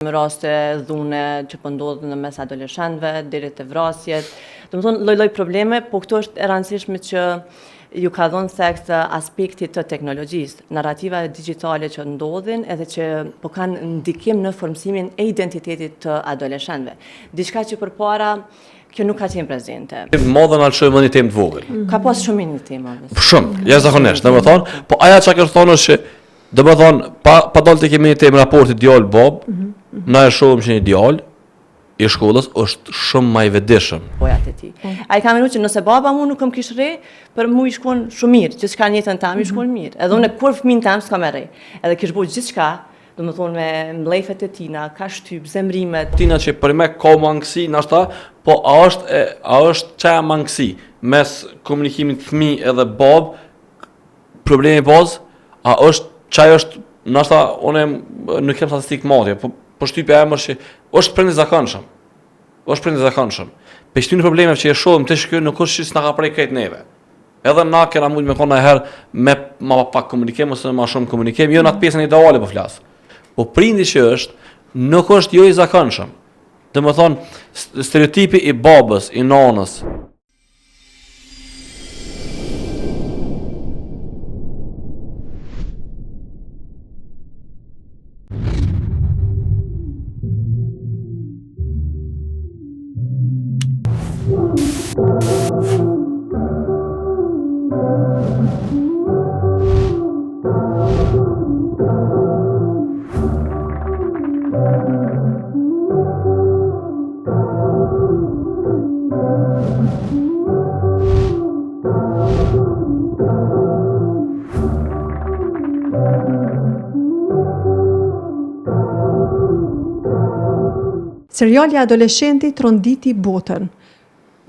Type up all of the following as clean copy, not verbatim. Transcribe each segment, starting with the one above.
Në raste dhune që po ndodhin në mes adoleshentëve, deri te vrasjet. Domethënë lloj-lloj probleme, po këtu është e rëndësishme që ju ka dhënë seks aspekti të teknologjisë, narrativa digjitale që ndodhin edhe që po kanë ndikim në formësimin e identitetit të adoleshentëve. Diçka që përpara kjo nuk ka qenë prezente. Modën alshojmë një temë të vogël. Ka pas shumë një tema. Shumë, jashtëzakonisht, domethënë, po aja çka kërthon është që domethënë pa dalë të kemi një temë raporti djalë-bab, na e shohim që një djalë i shkollës është shumë më i vetëdijshëm. Pojat e tij. Ai ka mënuar që nëse baba mu nuk më kish rre, për mu i shkon shumë mirë, gjithçka në jetën time i shkon mirë. Edhe unë kur fëmin tam s'kam rre. Edhe kish bëu gjithçka, domethënë me mlefet e tina, ka shtyp, zemrimet. Tina që për me ka mangësi, nashta, po a është çaja mangësi mes komunikimit fëmijë edhe bab, problemi bazë, a është çaj është nashta unë nuk kem statistikë madhe, po shtypja e emër që është prindë zakonshëm. Është prindë zakonshëm. Pe shtynë problemeve që e shohim të shkojnë nuk është që s'na ka prej krejt neve. Edhe na kena mund me konë herë me ma pak komunikim ose ma shumë komunikim, jo në atë pjesën ideale po flas. Po prindi që është nuk është jo i zakonshëm. Domethënë stereotipi i babës, i nanës. Seriali Adoleshenti tronditi botën.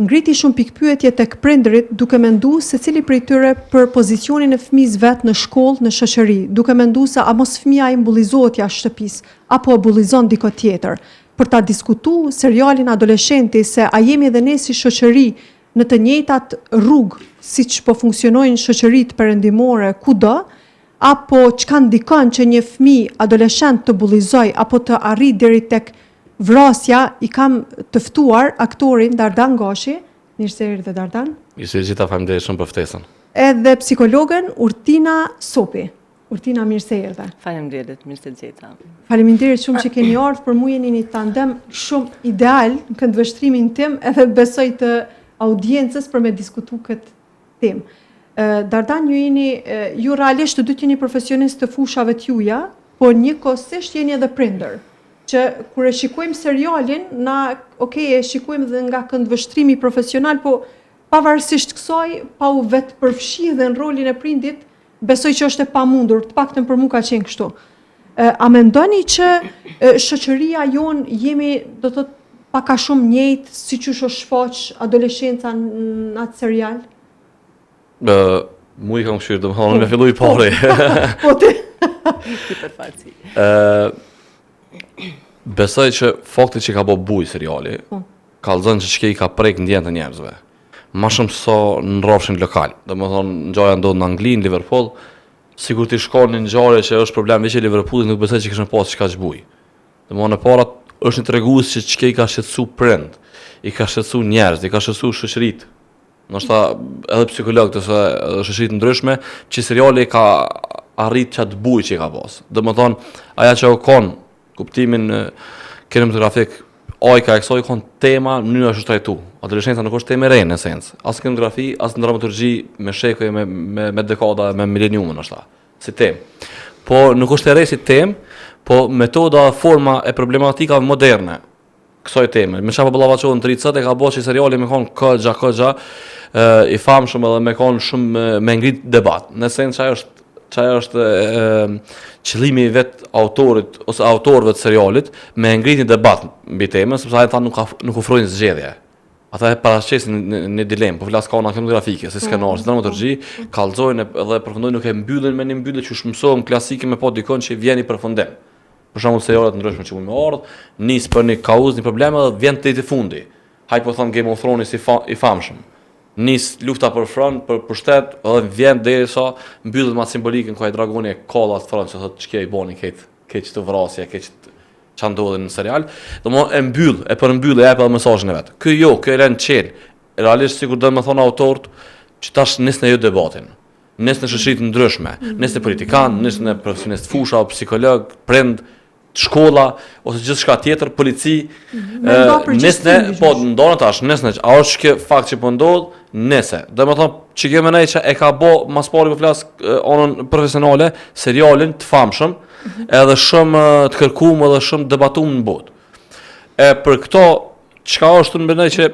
Ngriti shumë pikpyetje tek prindërit duke menduar se cili prej tyre për pozicionin e fëmijës vet në shkollë, në shoqëri, duke menduar se a mos fëmia i mbullizohet jashtë shtëpisë apo e bullizon diko tjetër. Për ta diskutuar serialin Adoleshenti se a jemi edhe ne si shoqëri në të njëjtat rrugë siç po funksionojnë shoqëritë perëndimore kudo, apo çka ndikon që një fëmijë adoleshent të bullizoj apo të arrijë deri tek vrasja, i kam të ftuar aktorin Dardan Gashi, mirë se erdhe Dardan. Ishte gjitha faleminderit shumë për ftesën. Edhe psikologën Urtina Sopi. Urtina, mirë se erdhe. Faleminderit, mirë se gjeta. Faleminderit shumë që keni ardhur, për mua jeni një tandem shumë ideal në këndvështrimin tim, edhe besoj të audiencës për me diskutu këtë temë. Dardan, ju realisht të dy jeni profesionist të fushave t'juja, por njëkohësisht jeni edhe prindër. Që kur e shikojmë serialin, e shikojmë dhe nga këndvështrimi profesional, po pavarësisht kësaj, pa u vetë përfshi dhe në rolin e prindit, besoj që është e pamundur, të paktën për mua ka qenë kështu. A mendoni që shoqëria jon jemi, do të thotë, pak a shumë njëjtë, siç u shfaq adoleshenca në atë serial? Mu i kam këshirë, domethënë me fillu i pari. Po ti. Ti përfaqësi. Besoj që fakti që ka bo buj seriali, ka lëzën që çka i ka prek ndjen të njerëzve. Ma shumë so në rrafshin lokal. Domethënë ngjarja ndodh në Angli, në Liverpool, sikur ti shkon në ngjarje që është problem veç e Liverpoolit, nuk besoj që kishin pas çka çbuj. Domethënë e para është një tregues që çka i ka shqetësu prind, i ka shqetësu njerëz, i ka shqetësu shoqëritë. Ndoshta edhe psikologët ose shoqëritë ndryshme, që seriali ka arrit çat buj që ka pas. Domethënë aja që u kon kuptimin kinematografik ka e kësoj konë tema në mënyrë është trajtu. Adoleshenca nuk është temë e re në esencë. As në kinematografia, as në dramaturgji me shekuj, me dekada, me mileniume ndoshta, si temë. Po nuk është e re si temë, po metoda, forma e problematikave moderne kësaj teme. Me çfarë po ballavaçohen të ricët e ka bërë që seriali me konë këgja i famshëm edhe me konë shumë me ngrit debat. Në esencë çaja është qëllimi i vet autorit ose autorëve të serialit me ngritin debat mbi temën, sepse ata nuk ofrojnë zgjedhje. Ata e paraqesin në dilemë, po flas kanë kinematografike, si skenar, si dramaturgji, kallëzojnë edhe përfundojnë nuk e mbyllin me një mbyllje që mësohem klasike me po dikon që vjen i përfundim. Për shembull serialet ndryshme që mund të ardh, nis për një kauzë, një problem dhe vjen deri te fundi. Haj po thon Game of Thrones i famshëm. Nis lufta për front, për pushtet, edhe vjen derisa mbyllet me simbolikën ku ai dragoni e kolla të front, që thotë ç'ke i boni këtë vrasje, këtë që ndodhin në serial, domethënë e mbyll, e përmbyll e jep edhe mesazhin e vet. Ky jo, ky e lën çel. Realisht sikur do të thonë autorët që tash nisën jo debatin. Nisën në shoqëri të ndryshme, nisën në politikan, nisën në profesionistë fusha, psikolog, prind, shkolla ose gjithçka tjetër, polici. Nisën, po ndonë tash, nisën, a është kjo fakt që po ndodh? Nëse, domethënë që kjo mendoj që e ka bë mas pari po flas onën profesionale, serialin të famshëm, edhe shumë të kërkuar edhe shumë debatuar në botë. E për këto çka është unë mendoj që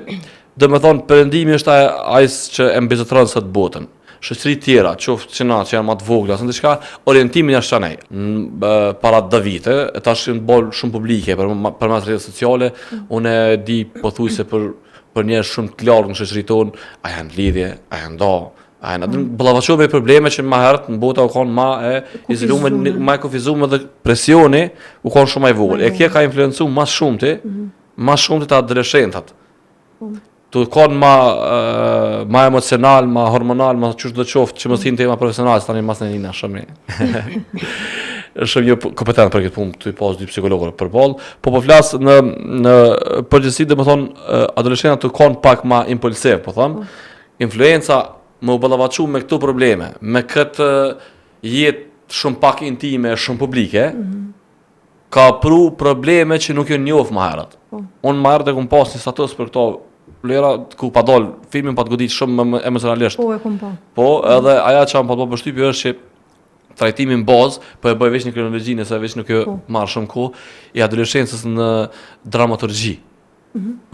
domethënë perëndimi është ai që e mbizotron sot botën. Shoqëri tjera, qoftë që na që janë më të vogla, ose diçka, orientimin jashtë çanej. Para 2 vite, tash janë bol shumë publike përmes rrjeteve sociale, unë di pothuajse për njerëz shumë të larg në shoqërinë tonë, a janë lidhje, a janë do, a janë ballavaçuar me probleme që më herët në bota u kanë më e izoluar, më e kufizuar dhe presioni u kanë shumë më i vogël. E kjo ka influencuar më shumë të adoleshentat. Tu kanë ma emocional, ma hormonal, ma qështë do qoftë që më thinë tema profesionale, tani mas në njëna shumë shumë jo kompetent për këtë punë, tu i pas 2 psikologër për balë, po flasë në përgjithësi dhe më thonë adoleshentat tu kanë pak ma impulsiv, po thonë, influenca më u ballavaçu me këto probleme, me këtë jetë shumë pak intime, shumë publike, ka pru probleme që nuk jo njoh më herët. Unë më herët e kum pas një status për këto lera ku pa dal filmin pa të godit shumë emocionalisht. Po e kum pa. Po, edhe aja që më pa të përshtypje është që trajtimin bazë, po e bëj veç një kronologji nëse veç nuk jo marrë shumë kohë, i adoleshencës në dramaturgji.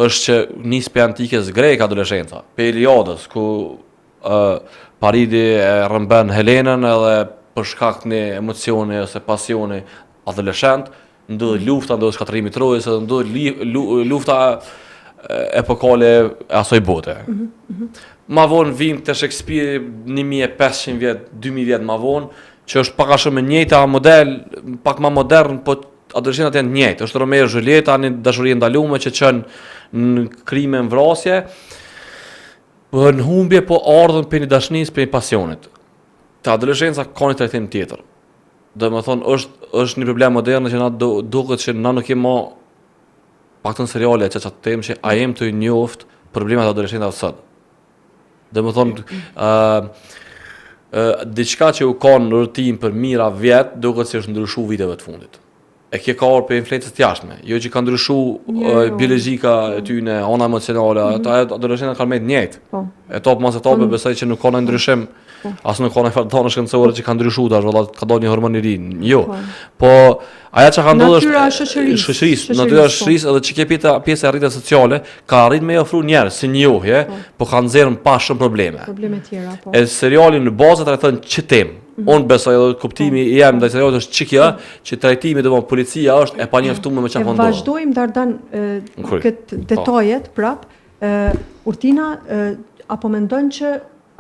Është që nis pe antikës grek adoleshenca, periodës ku Paridi e rëmben Helenën edhe për shkak të emocioni ose pasioni adoleshent, ndodh lufta, ndodh shkatërimi i Trojës, ndodh lufta epokale e asoj bote. Ma vonë vim të Shakespeare 1500 vjet, 2000 vjet ma vonë, që është pak a shumë e njëjta model, pak ma modern, po adoleshentat janë njëjtë. Është Romeo e Julieta, një dashuri ndalume që çon në krime, në vrasje, në humbje, po ardhën për një dashnis, për një pasionit. Të adoleshenca ka një trajtim tjetër. Dhe më thonë, është një problem modern që na duket që na nuk jemi pak të në seriale që qatë temë që a jem të njoft problemet adoleshentat sot. Dhe më thonë, diçka që u kanë në rutin për mira vjetë, duket që është ndryshu viteve të fundit. E kjo ka orë për influencës të jashtme. Jo që ka ndryshu biologjika e tyne, ona emocionale, adoleshentat kanë me të njëjtë. E topë mas e topë besoj që nuk ka në ndryshim, asë nuk ka në fardonë shkencore që ka ndryshu tash, valla ka do një hormon i ri. Jo. Po aja që ka ndodhur është shoqërisë, natyra shoqërisë edhe që ke pjesë e rrjeteve sociale ka arrit me ofru njerëz si njohje, po kanë nxjerrën pa shumë probleme. Probleme tjera, po. E seriali në bazë trajton ç'i temë. Unë besoj edhe kuptimi i jam ndaj serialit është ç'kjo, që trajtimi domon policia është e panjoftuar me çfarë po ndodh. Vazhdojmë Dardan këtë detajet prap. Urtina apo mendon që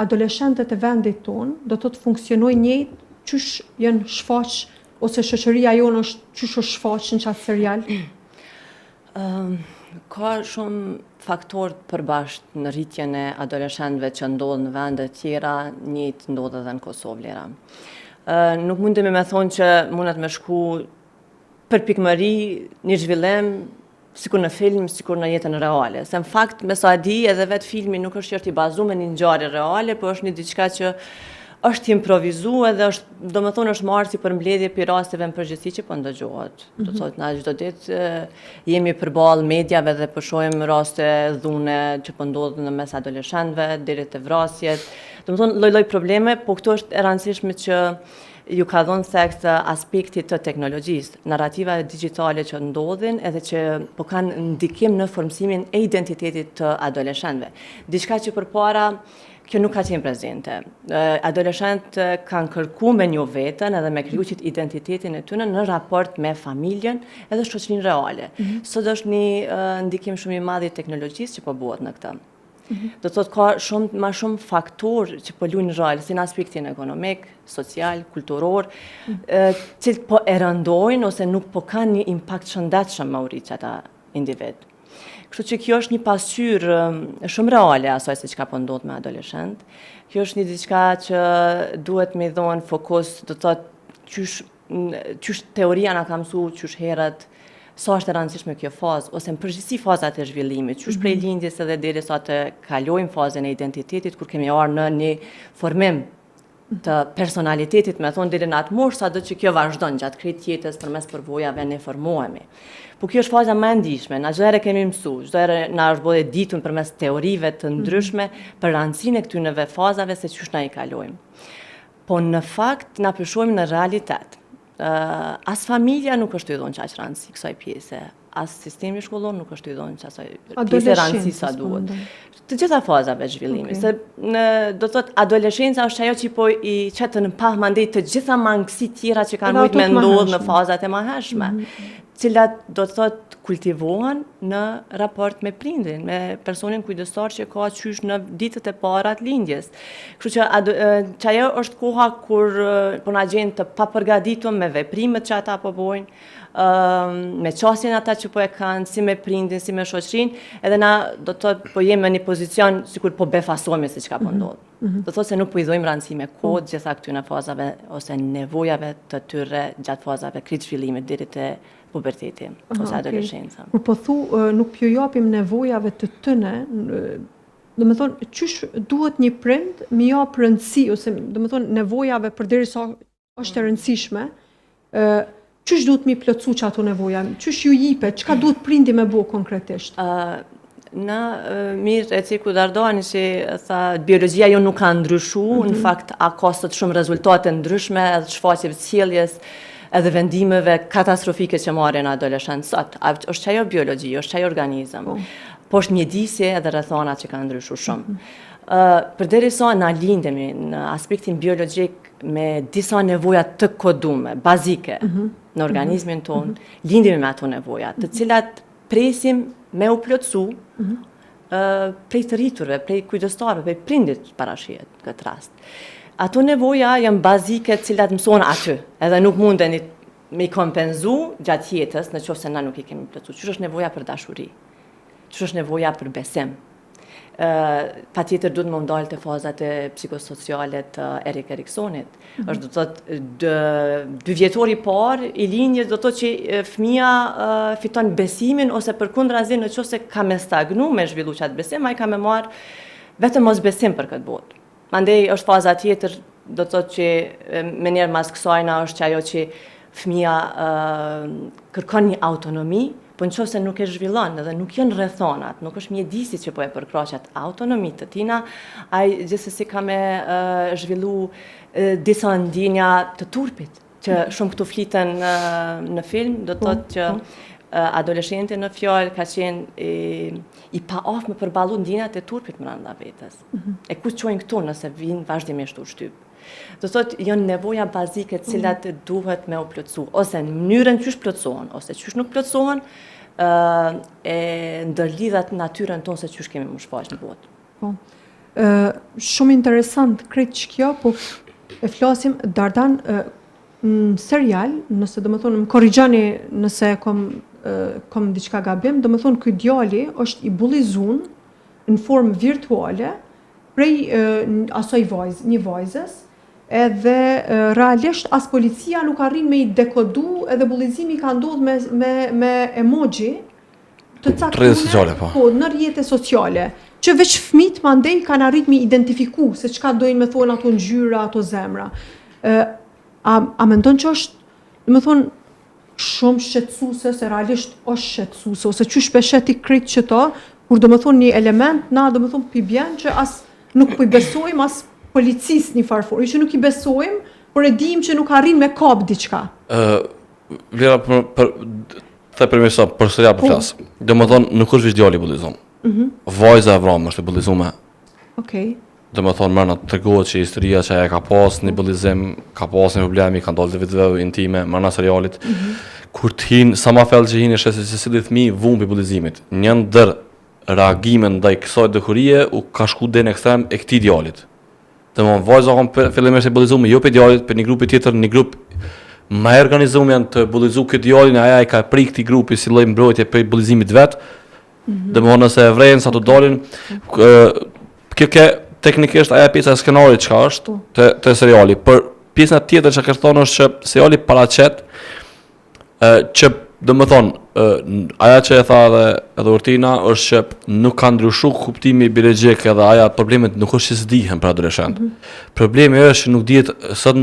adoleshentët e vendit tonë do të funksionojnë njëjtë qysh janë shfaq ose shoqëria jonë është qysh është shfaq në çast serial? Ka shumë faktorë të përbashkët në rritjen e adoleshentëve që ndodhin në vende të tjera, njëjtë ndodh edhe në Kosovë lera. Nuk mundemi me thonë që mundet me shku për pikëmëri një zhvillim sikur në film, sikur në jetën reale. Se në fakt, me sa di, edhe vetë filmi nuk është i bazuar me një ngjarje reale, por është një diçka që është improvizuar dhe është, domethënë është marrë si përmbledhje për rasteve në përgjithësi që po ndëgjohet. Do të thotë na çdo ditë jemi përballë mediave dhe po shohim raste dhune që po ndodhin në mes adoleshentëve deri te vrasjet. Domethënë lloj-lloj probleme, po këtu është e rëndësishme që ju ka dhënë seks aspektit të teknologjisë, narrativa digjitale që ndodhin edhe që po kanë ndikim në formësimin e identitetit të adoleshentëve. Diçka që përpara kjo nuk ka qenë prezente. Adoleshentët kanë kërkuar me një veten edhe me kriju identitetin e tyre në raport me familjen edhe shoqërinë reale. Sot është një ndikim shumë i madh i teknologjisë që po bëhet në këtë. Do të thotë ka ma shumë faktorë që po luajnë rol si në aspektin ekonomik, social, kulturor, që po e rëndojnë ose nuk po kanë një impakt shëndetshëm me urrëtitë ata individ. Kështu që kjo është një pasqyrë shumë reale asaj se çka po ndodh me adoleshent. Kjo është një diçka që duhet me dhënë fokus, do të thotë qysh teoria na ka mësuar qysh herët sa është e rëndësishme kjo fazë, ose në përgjithësi fazat e zhvillimit, qysh prej lindjes edhe derisa të kalojmë fazën e identitetit, kur kemi arë në një formim të personalitetit, me thonë deri në atë moshë, sado që kjo vazhdon gjatë krejt jetës përmes përvojave ne formohemi. Po kjo është faza më e ndihshme, na çdo herë kemi mësuar, çdo herë na është bërë ditun përmes teorive të ndryshme për rëndësinë e këtyneve fazave se çysh na i kalojmë. Po në fakt na pëshojmë në realitet. As familja nuk është i dhonë qaq rëndësi kësaj pjese, as sistemi shkollor nuk është i dhonë qasaj pjese rëndësi sa duhet. Të gjitha fazave zhvillimi, se do të thotë adoleshenca është ajo që po i qetë në pah mandej të gjitha mangësi tjera që kanë mujtë me ndodhë në fazat e mëhershme, cilat do të thotë kultivohen në raport me prindin, me personin kujdestar që ka qysh në ditët e para të lindjes. Kështu që ajo është koha kur po na gjen të papërgatitur me veprimet që ata po bojnë, me qasjen ata që po e kanë, si me prindin, si me shoqërinë, edhe na do të thotë po jemi në një pozicion sikur po befasohemi se çka po ndodh. Do të thotë se nuk po i dhojmë rëndësi me kohë gjitha këtyre fazave ose nevojave të tyre gjatë fazave krejt zhvillimit deri te puberteti ose adoleshenca. Kur po thu nuk pjo japim nevojave të tëne, do me thonë, qysh duhet një prind mi jap rëndësi, ose do me thonë nevojave përderisa është e rëndësishme, qysh duhet mi plotësu që ato nevoja, qysh ju jipe, çka duhet prindi me bo konkretisht? Në mirë e ciku dardani që tha, biologjia jo nuk ka ndryshu, në fakt ka sot shumë rezultate ndryshme, edhe shfaqjeve të sjelljes, edhe vendimeve katastrofike që marrin adoleshentë sot. Është ajo biologji, është ajo organizëm. Po është mjedisje edhe rrethana që kanë ndryshuar shumë. Përderisa na lindemi në aspektin biologjik me disa nevoja të kodume, bazike në organizmin tonë, lindemi me ato nevoja, të cilat presim me u plotësu prej të rriturve, prej kujdestarëve, prej prindit parashihet këtë rast. Ato nevoja janë bazike të cilat mësohen aty, edhe nuk munden me kompenzu gjatë jetës, në qoftë se na nuk i kemi plotësuar. Qysh është nevoja për dashuri? Qysh është nevoja për besim? Patjetër duhet më ndalë të fazat e psikosociale të Erik Eriksonit. Është do të thotë 2 vjetori parë i lindjes do të thotë që fëmia fiton besimin ose përkundrazi nëse ka me stagnu me zhvillu qatë besim, ai ka me marr vetëm mos besim për këtë botë. Mandej është faza tjetër, do të thotë që menjëherë mas kësajna është që ajo që fëmia kërkon një autonomi, po nëse nuk e zhvillon edhe nuk janë rrethonat, nuk është mjedisi që po e përkraqet autonomitë të tina, ai gjithsesi ka me zhvillu disa ndjenja të turpit, që shumë këtu fliten në film, do të thotë që adoleshenti në fjalë ka qenë i paaftë me përballu ndjenjat e turpit brenda vetes. E ku çojnë këtu nëse vinë vazhdimisht u shtyp. Do thotë janë nevoja bazike të cilat duhet me u plotësu, ose në mënyrën qysh plotësohen, ose qysh nuk plotësohen, e ndërlidhat natyrën tonë se qysh kemi më shfaq në botë. Po. Shumë interesant krejt që kjo, po e flasim Dardan në serial, nëse do më thonë, më korrigjani nëse kom diçka gabim, do më thonë ky djali është i bullizun në formë virtuale prej asoj një vajzës, edhe realisht as policia nuk arrin me i dekodu, edhe bullizimi ka ndodhur me emoji të caktuara në rrjete sociale, që veç fëmijët mandej kanë arrit me identifiku se çka dojnë me thonë ato ngjyra, ato zemra. A mendon që është, do të thonë, shumë shqetësuese, se realisht është shqetësuese, ose që shpesheti krejt që ta, kur do të thonë një element, na do të thonë pibjen që as nuk po i besojmë as policis një farfor, që nuk i besojmë, por e dim që nuk arrin me kap diçka. Vlera the përmesa përsëria për flas. Domethënë nuk është veç djali bullizon. Vajza e vramë është e bullizuar. Okej. Domethënë më na tregohet që historia që ajo ka pas një bullizim, ka pas një problemi, ka ndodhur vetveu intime, më na serialit. Kur të hin, sa më fell që hin është se si fëmijë vumbi bullizimit. Një ndër reagime ndaj kësaj dëkurie u ka shku deri në ekstrem e këtij djalit. Domethënë vajza ka fillimisht e bullizuar jo për djalit, për një grup tjetër, një grup më organizuar janë të bullizuar këtë djalin, ai ka prik këtij grupi si lloj mbrojtje për bullizimit vet. Domethënë se e vren sa të dalin, kjo teknikisht ajo pjesa e skenarit çka është te seriali. Për pjesa tjetër që ka thonë është që seriali paraqet që aja që e tha edhe Urtina është që nuk ka ndryshu kuptimi biologjik edhe aja problemet nuk është që s'dihen për adoleshent. Problemi është që nuk dihet, sot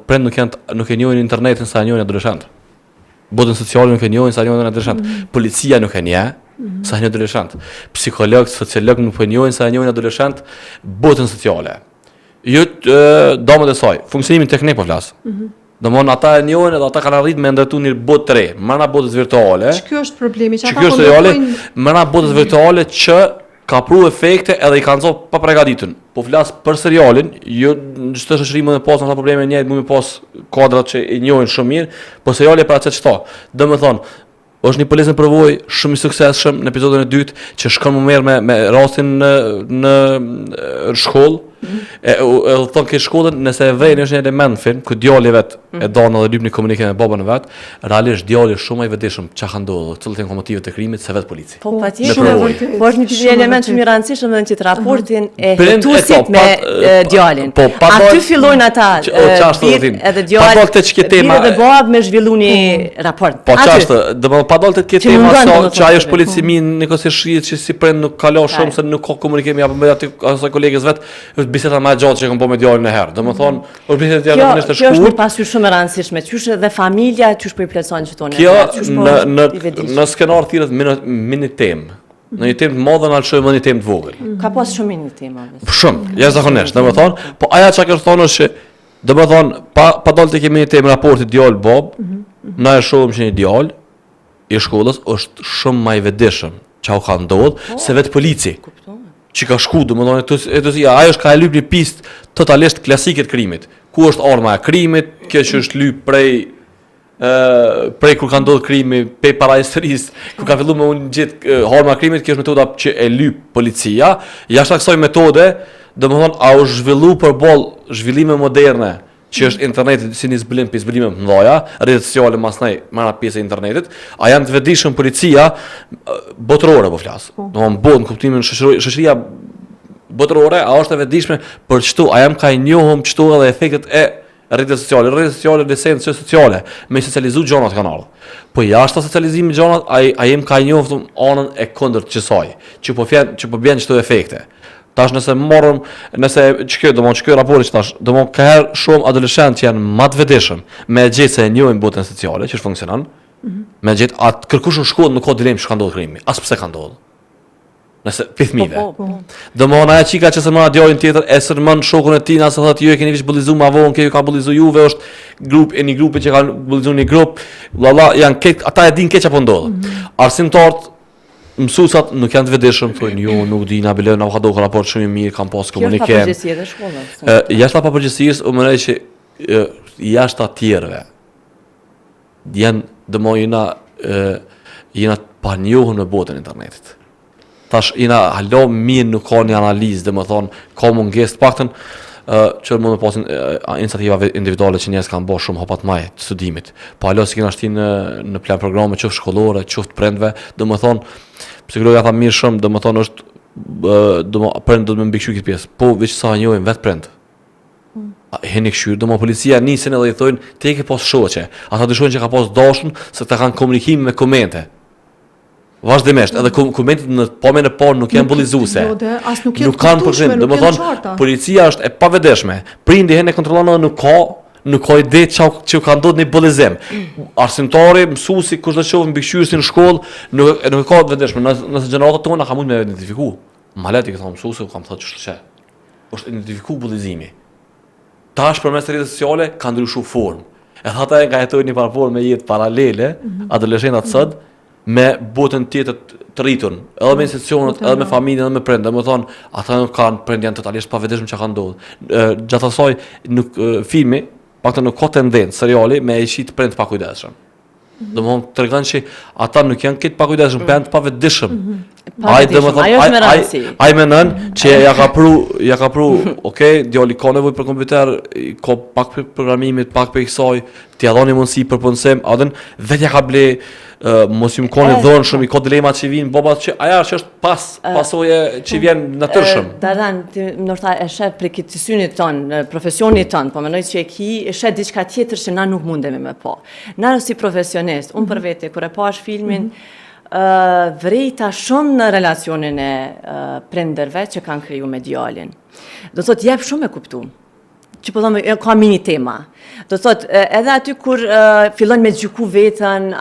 prend nuk e njohin internetin sa e njohin adoleshent. Botën sociale nuk e njohin sa e njohin adoleshent. Policia nuk e njeh sa e njohin adoleshent. Psikologët, sociologët nuk e njohin sa e njohin adoleshent botën sociale. Jo domët e saj, funksionimin teknik po flas. Domthon ata e njohin edhe ata kanë arritur me ndërtu një botë të re, mëna botës virtuale. Ky është problemi, që ata Ky është reale, mëna botës virtuale që ka pru efekte edhe i kanë zonë pa përgatitur. Po flas për serialin, jo çdo shoqëri mund të pasë ata probleme njëjtë, mund të pas kuadrat që i njohin shumë mirë, po seriali për atë çto. Domethën është një policë në përvojë shumë i suksesshëm në episodin e dytë që shkon më mirë me rastin në shkollë. E thonë ke shkollën, nëse e vjen është një element film, ku djali vet e don edhe lyp në komunikim me babën e vet, realisht djali është shumë i vetëdijshëm çka ka ndodhur, cilët janë motivet e krimit se vet polici. Po patjetër. Po është një element shumë i rëndësishëm edhe në këtë raportin e hetuesit me djalin. Aty fillojnë ata edhe djali edhe bab me zhvilluni raport. Po çfarë, do pa dalë te kjo tema që ajo është policimi në Kosovë që si prend nuk kalo shumë se nuk ka komunikim apo me aty asaj kolegës vet. Biseda më gjatë që kam bërë me djalin e herë. Domethënë, është biseda tjetër në të shkurt. Kjo është një pasqyrë shumë e rëndësishme. Qysh edhe familja, qysh po i plotson çto në. Kjo në skenar thirrët mini temë. Në një temë të madhe na lëshojmë një temë të vogël. Ka pas shumë mini tema. Shumë, jashtëzakonisht, domethënë, po aja çka kërë thonë është që domethënë pa dalë të kemi një temë raporti djalë bab, na e shohim që një djalë i shkollës është shumë më i vetëdijshëm çau ka ndodhur se vetë polici. Që ka shku, domethënë, ajo është ka e lyp një pistë totalisht klasike të krimit. Ku është arma e krimit, kjo që është lyp prej kur ka ndodhur krimi, pe para historisë, kur ka filluar me unë gjithë arma e krimit, kjo është metoda që e lyp policia. Jashtë kësaj metode, domethënë, a u zhvillu përballë zhvillime moderne, që është interneti, si një zbulim për zbulime të mëdha, rrjetet sociale masnej, marrë pjesë e internetit, a janë të vetëdijshëm policia botërore po flas. Domthonë botë në kuptimin shoqëria botërore, a është e vetëdijshme për çto, a jam ka i njohëm çto edhe efektet e rrjetet sociale në esencë sociale, me socializu gjonat kanë ardhur. Po jashtë socializimit gjonat, a jem ka i njohëm anën e kundërt kësaj, që po bën çto efekte. Tash nëse kjo raporti që tash, domthon ka herë shumë adoleshentë që janë më të vetëdijshëm, me gjetë se e njohin botën sociale, që funksionon. Me gjetë atë kërkush në shkollë nuk ka dilemë që ka ndodhur krimi, as pse ka ndodhur. Nëse fëmijëve. Domthon ajo çika që se më djalin tjetër e sërmon shokun e tij, as thotë ju e keni vish bullizuar më vonë, kjo ka bullizuar juve, është një grup që kanë bullizuar një grup, valla janë ata e dinë keq apo ndodh. Arsimtarët mësuesat nuk janë të vetëdijshëm, thonë jo, nuk di na bëlën, ka dhënë raport shumë i mirë, kanë pas komunikim. Kjo është përgjegjësia e shkollës. Jashtë pa përgjegjësisë, u mendoj që jashtë atyreve janë jena pa njohur në botën e internetit. Tash jena halo mirë nuk ka një analizë, domethënë ka mungesë të paktën që mund të pasin iniciativa individuale që njerëz kanë bërë shumë hapat më të studimit. Po alo si kena shtin në plan programe qoftë shkollore, qoftë prindve, domethënë psikologja tha mirë shumë, domethënë është prind do të më mbikëqyr këtë pjesë. Po veç sa njohim vet prind. Heni këshyr, policia nisin edhe i thonë ti ke pas shoqe. Ata dyshojnë që ka pas dashun se ta kanë komunikim me komente. Vazhdimisht, edhe komentet në pamjen e parë nuk janë bullizuese. Nuk kanë përshim, domethënë policia është e pavetëshme. Prindi hene kontrollon edhe nuk ka ide që ka ndodhur një bullizim. Arsimtari, mësuesi, kushdo që mbikëqyrësi në shkollë, nuk ka të vetëshme. Nëse gjeneratët tona ka mund me identifiku. Maleti ka thonë mësuesi, kam thënë ç'është. Është identifiku bullizimi. Tash përmes rrjeteve sociale ka ndryshuar formë. Edhe ata nga jetojnë një parapor me jetë paralele, adoleshentat sot, me botën tjetër të rritur, edhe me institucionet, edhe me familjen, edhe me prindë. Domethënë, ata nuk kanë prindë janë totalisht pavetëshëm çka ka ndodhur. Gjatë asaj filmi, paktën nuk ka tendencë seriali me e shit prind pa kujdesshëm. Domethënë tregon që ata nuk janë këtë pa kujdesshëm, janë të pavetëshëm. Pavetishëm, ajo është me rëndësi. Ai mendon që ja ka pru, okay, djali ka nevojë për kompjuter, ka pak për programimit, pak për kësaj, t'i dhoni mundësi për punësim, atë vetë ja ka ble mos ju më koni dhënë shumë, i ka dilemat që vinë, bobat që aja që është pasoje që vjen natyrshëm. Dardan, ti ndoshta e sheh për këtë synit ton, profesionit ton, po mendoj që e sheh diçka tjetër që na nuk mundemi me pa. Na si profesionist, unë për vete kur e pash filmin, vrejta shumë në relacionin e prindërve që kanë kriju me djalin. Do thotë jep shumë e kuptu. Që po thonë, ka mini tema. Do thot, edhe aty kur fillon me gjyku vetën,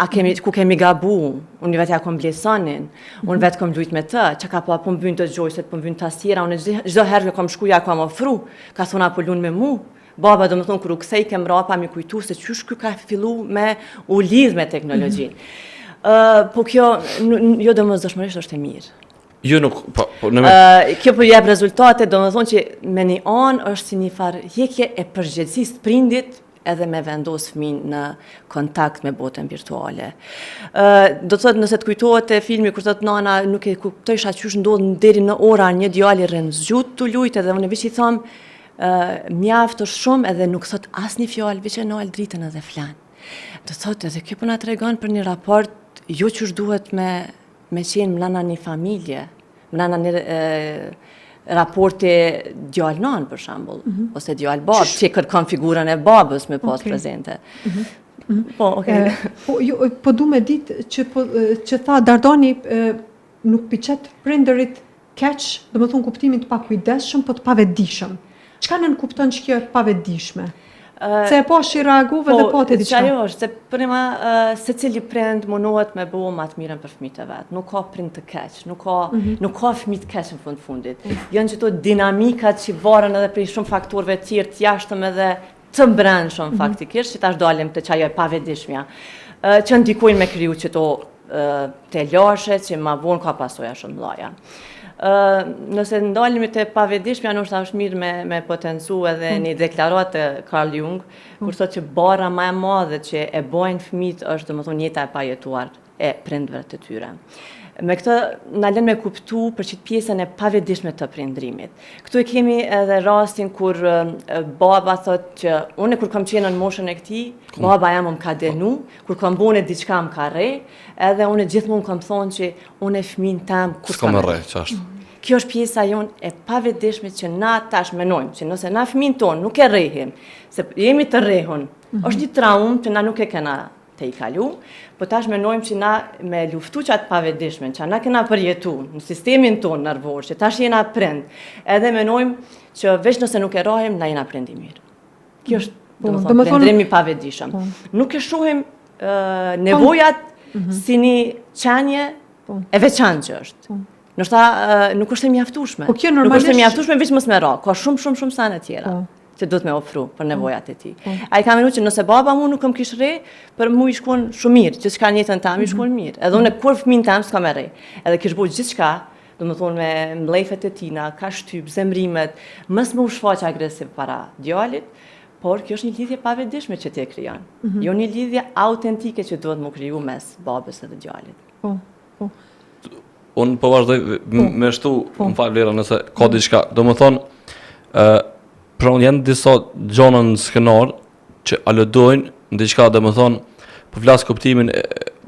ku kemi gabu, unë vetë ja kom blesonin, unë vetë kom lujt me të, që ka po mbyn të gjojset, po mbyn të asjera, unë gjdo herë që kom shkuja, kom ofru, ka thona po lun me mu. Baba do më thonë, kër u kësej kem rapa, mi kujtu se qysh kjo ka fillu me u lidh me teknologjin. Po kjo, jo do më zëshmërisht është e mirë. Jo nuk, kjo po jep rezultate, do më thonë që me një anë është si një farë hjekje e përgjegjësisë prindit edhe me vendos fëmin në kontakt me botën virtuale. Do të thotë nëse të kujtohet e filmi kur thotë nana nuk e kuptojsha qysh ndodh deri në ora një djali rën zgjut të lujt edhe unë veç i tham mjaft është shumë edhe nuk thot asnjë fjalë veç e nal dritën edhe flan. Do thotë edhe kjo po na tregon për një raport jo qysh duhet me qenë mlana një familje, mlana një raporti djalë-nan për shembull, ose djalë-babë, që kërkon figurën e babës me pas prezente. Po, okay. Po du me ditë që tha Dardani nuk piqet prindërit keq, do më thonë kuptimin të pakujdesshëm, po të pavetdijshëm. Çka nën kupton që kjo e pavetdijshme? Se e po shi reaguve dhe po të diqka. Ajo është, se prima se cili prind munohet me bo ma të mirën për fëmijët e vetë. Nuk ka prind të keq, nuk ka fëmijë të keq në fundit. Janë qëto dinamikat që varen edhe prej shumë faktorëve tjerë të jashtëm edhe të brendshëm faktikisht, që tash dalim të qajo e pavetdijshmja, që ndikojnë me kriju qëto të lashe që ma vonë ka pasoja shumë mëdha. Nëse ndalemi të pavetdijshmja, ndoshta është mirë me potencu edhe një deklaratë të Carl Jung, kur thotë që bara më e madhe që e bojnë fëmijët është domethënë jeta e pajetuar e prindërve të tyre. Me këtë na lën me kuptu për çit pjesën e pavetdijshme të prindrimit. Këtu e kemi edhe rastin kur baba thotë që unë kur kam qenë në moshën e këtij, baba jam më ka denu, kur kam bënë diçka më ka rre, edhe unë gjithmonë kam thonë që unë e fëmin tam kur s'kam rre, ç'është. Kjo është pjesa jonë e pavetdijshme që na tash menojmë, që nëse na fëmin tonë nuk e rrehim, se jemi të rrehun, është një traumë që na nuk e kena të i kalu, po tash menojmë që na me luftu qatë pavetdijshme, që na kena përjetu në sistemin tonë nervor, që tash jena prind, edhe menojmë që veç nëse nuk e rahim, na jena prind i mirë. Kjo është prindrimi pavetdijshëm. Nuk e shohim nevojat si një qenje e veçantë që është. Nështë nuk është e mjaftueshme. Nuk është e mjaftueshme veç mos me ra, ka shumë sene tjera që duhet me ofru për nevojat e tij. Ai ka menu që nëse baba mu nuk më kish rre, për mu i shkon shumë mirë, që s'ka njëtën tam i shkon mirë. Edhe unë kur fëmin tam s'ka me rre. Edhe kish bëj gjithçka, domethënë me mlefet e tina, ka shtyp, zemrimet, mos më u shfaq agresiv para djalit, por kjo është një lidhje pavetdijshme që ti e krijon. Jo një lidhje autentike që duhet më kriju mes babës edhe djalit. Po. Unë po vazhdoj me shtu, më falë Vlera, nëse ka diçka. Domethënë, pra unë janë disa gjona në skenar që aludojnë në diçka, domethënë, po flas kuptimin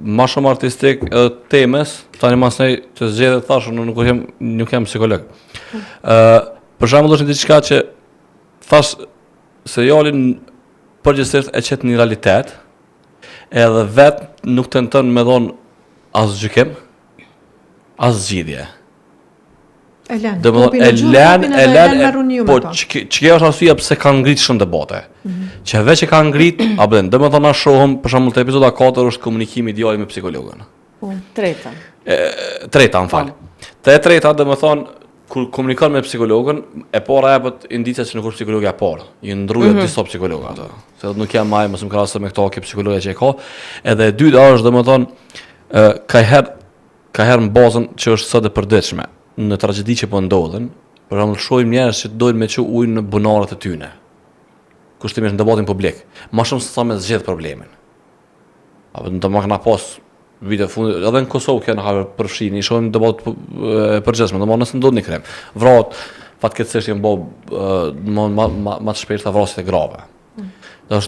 ma shumë artistik edhe temes, tani mas nej të zgjedhë thash, unë nuk jam psikolog. Për shembull është diçka që thash serialin përgjithsisht e qet një realitet, edhe vetë nuk tenton me dhon as gjykim, as zgjidhje. E lën, po që kjo është arsyeja pse kanë ngritë shumë debate. Që veç që kanë ngritë, a blen, domethënë na shohëm për shembull te epizoda 4 është komunikimi i djalit me psikologën. Treta. Treta, më fal. Te treta domethënë kur komunikon me psikologën, e para jepet indicia se nuk është psikologja e parë. I ndruhet disa psikologë ato. Se nuk jam më mos më krahasoj me këto që psikologja që e ka. Edhe e dyta është domethënë ka herë në bazën që është sot e përditshme në tragjedi që po ndodhen, për shembull shohim njerëz që dojnë me çu ujë në bunarët e tyre. Kushtimisht në debatin publik, më shumë se sa me zgjedh problemin. Apo do të më kanë pas vite fundit, edhe në Kosovë kjo na ka përfshirë, i shohim debat përgjithshme, domethënë nëse ndodh një krim, vrot fatkeqësisht janë bë më të shpejta vrasjet e grave.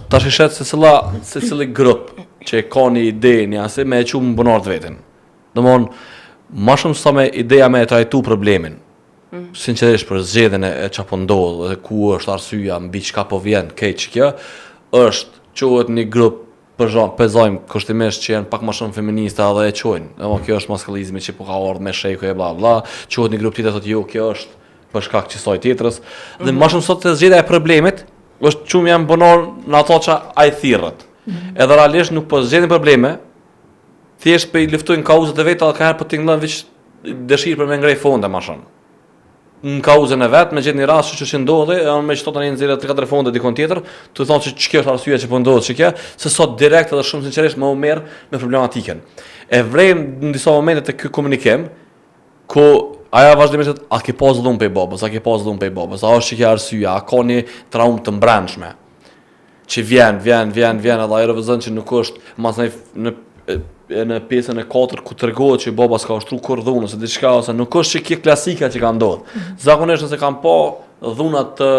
Tash shet se cili grup që ka një ide një asë me e qumë bunart vetin. Domthon, ma shumë sa me ideja me e trajtu problemin, sinqerisht për zgjedhjen e çfarë po ndodh dhe ku është arsyeja mbi çka po vjen keq kjo, është quhet një grup për shkak pezojmë kushtimisht që janë pak më shumë feminista dhe e quajnë. Domthon kjo është maskullizmi që po ka ardhur me sheku e bla bla, quhet një grup tjetër thotë jo, kjo është për shkak të kësaj tjetrës. Dhe më shumë sot të zgjedhja e problemit është çum janë bunor në ato që ai thirrët. Edhe realisht nuk po zgjedhin probleme, thjesht po i luftojnë kauzat e veta, ka herë po tingëllon veç dëshirë për me ngrej fonde më shumë. Në kauzën e vet, me gjetë një rast që ndodhi, me çto tani nxjerrë 3-4 fonde dikon tjetër, të thonë se ç'kjo është arsyeja që po ndodh ç'kjo, se sot direkt edhe shumë sinqerisht më u merr me problematikën. E vrem në disa momente të ky komunikim ku aja vazhdimisht a ke pas dhun pe babës, a ke pas dhun pe babës, a është që arsyeja, a ka një traumë të mbrëmshme që vjen edhe ajo revizon që nuk është mas në pjesën e 4 ku tregohet që baba s'ka ushtru kur dhunë ose diçka ose nuk është që kjo klasika që ka ndodhur. Zakonisht nëse kanë pa dhuna të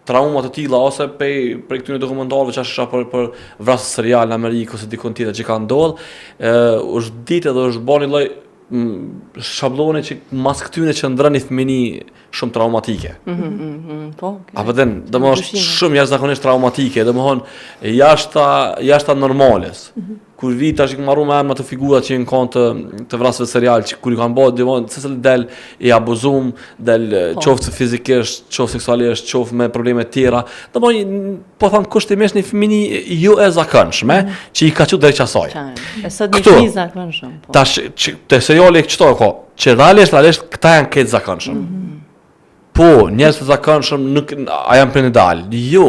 trauma të tilla ose prej këtyre dokumentarëve që është për vrasje serial në Amerikë ose dikon tjetër që ka ndodhur, është ditë dhe është bërë një lloj shablone që mas këtyre që ndrën një fëmini shumë traumatike. Po. Apo domosht shumë jashtëzakonisht traumatike, domethënë jashta normales. Kur vi tash që marru me emra të figurat që në kanë të vrasëve serial, që kur i kanë bërë domosht se del i abuzum, del qoftë fizikisht, qoftë seksualisht, qoftë me probleme të tjera. Domosht po them kushtimisht një fëmini jo e zakonshme që i ka qenë drejt asaj. E sot një fëmijë zakonshëm. Tash te seriali çto ka, që realisht këta janë këtë zakonshëm. Po, njerëz të zakonshëm nuk a janë prenidal. Jo.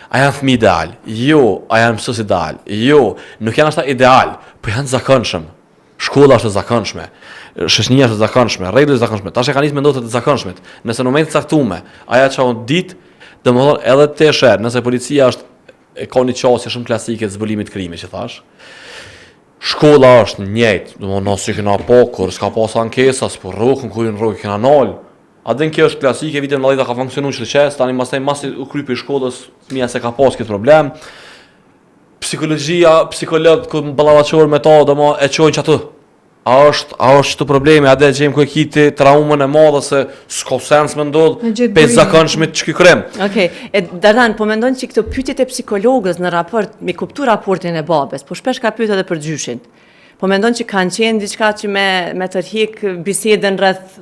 A janë fëmijë ideal? Jo. A janë mësues ideal? Jo. Nuk janë ashta ideal, po janë zakonshëm. Shkolla është e zakonshme. Shoqënia është e zakonshme, rregullat e zakonshme. Tash e kanë nisë mendohet të zakonshmet. Nëse në moment të caktuar, ajo çao ditë, domethënë edhe te sher, nëse policia është ka një çështje shumë klasike të zbulimit të krimit që thash. Shkolla është njëjtë, domethënë nëse kena po kur s'ka pas ankesa, po rrokën ku në rrokë kena nal. A dhe kjo është klasike, vitin 90 ka funksionuar shërqes, tani masi u krypi shkollës, fëmia se ka pas këtë problem. Psikologjia, psikologët ku ballavaçor me ta, domo e çojnë çatu. A është çto problemi, a dhe gjejmë ku e kiti traumën e madhe se s'ka sens më ndodh, pe zakonshme ç'ky krem. Okej, Dardan, po mendon që këto pyetjet e psikologës në raport me kuptu raportin e babës, po shpesh ka pyetur edhe për gjyshin. Po mendon që kanë qenë diçka që me tërhiq bisedën rreth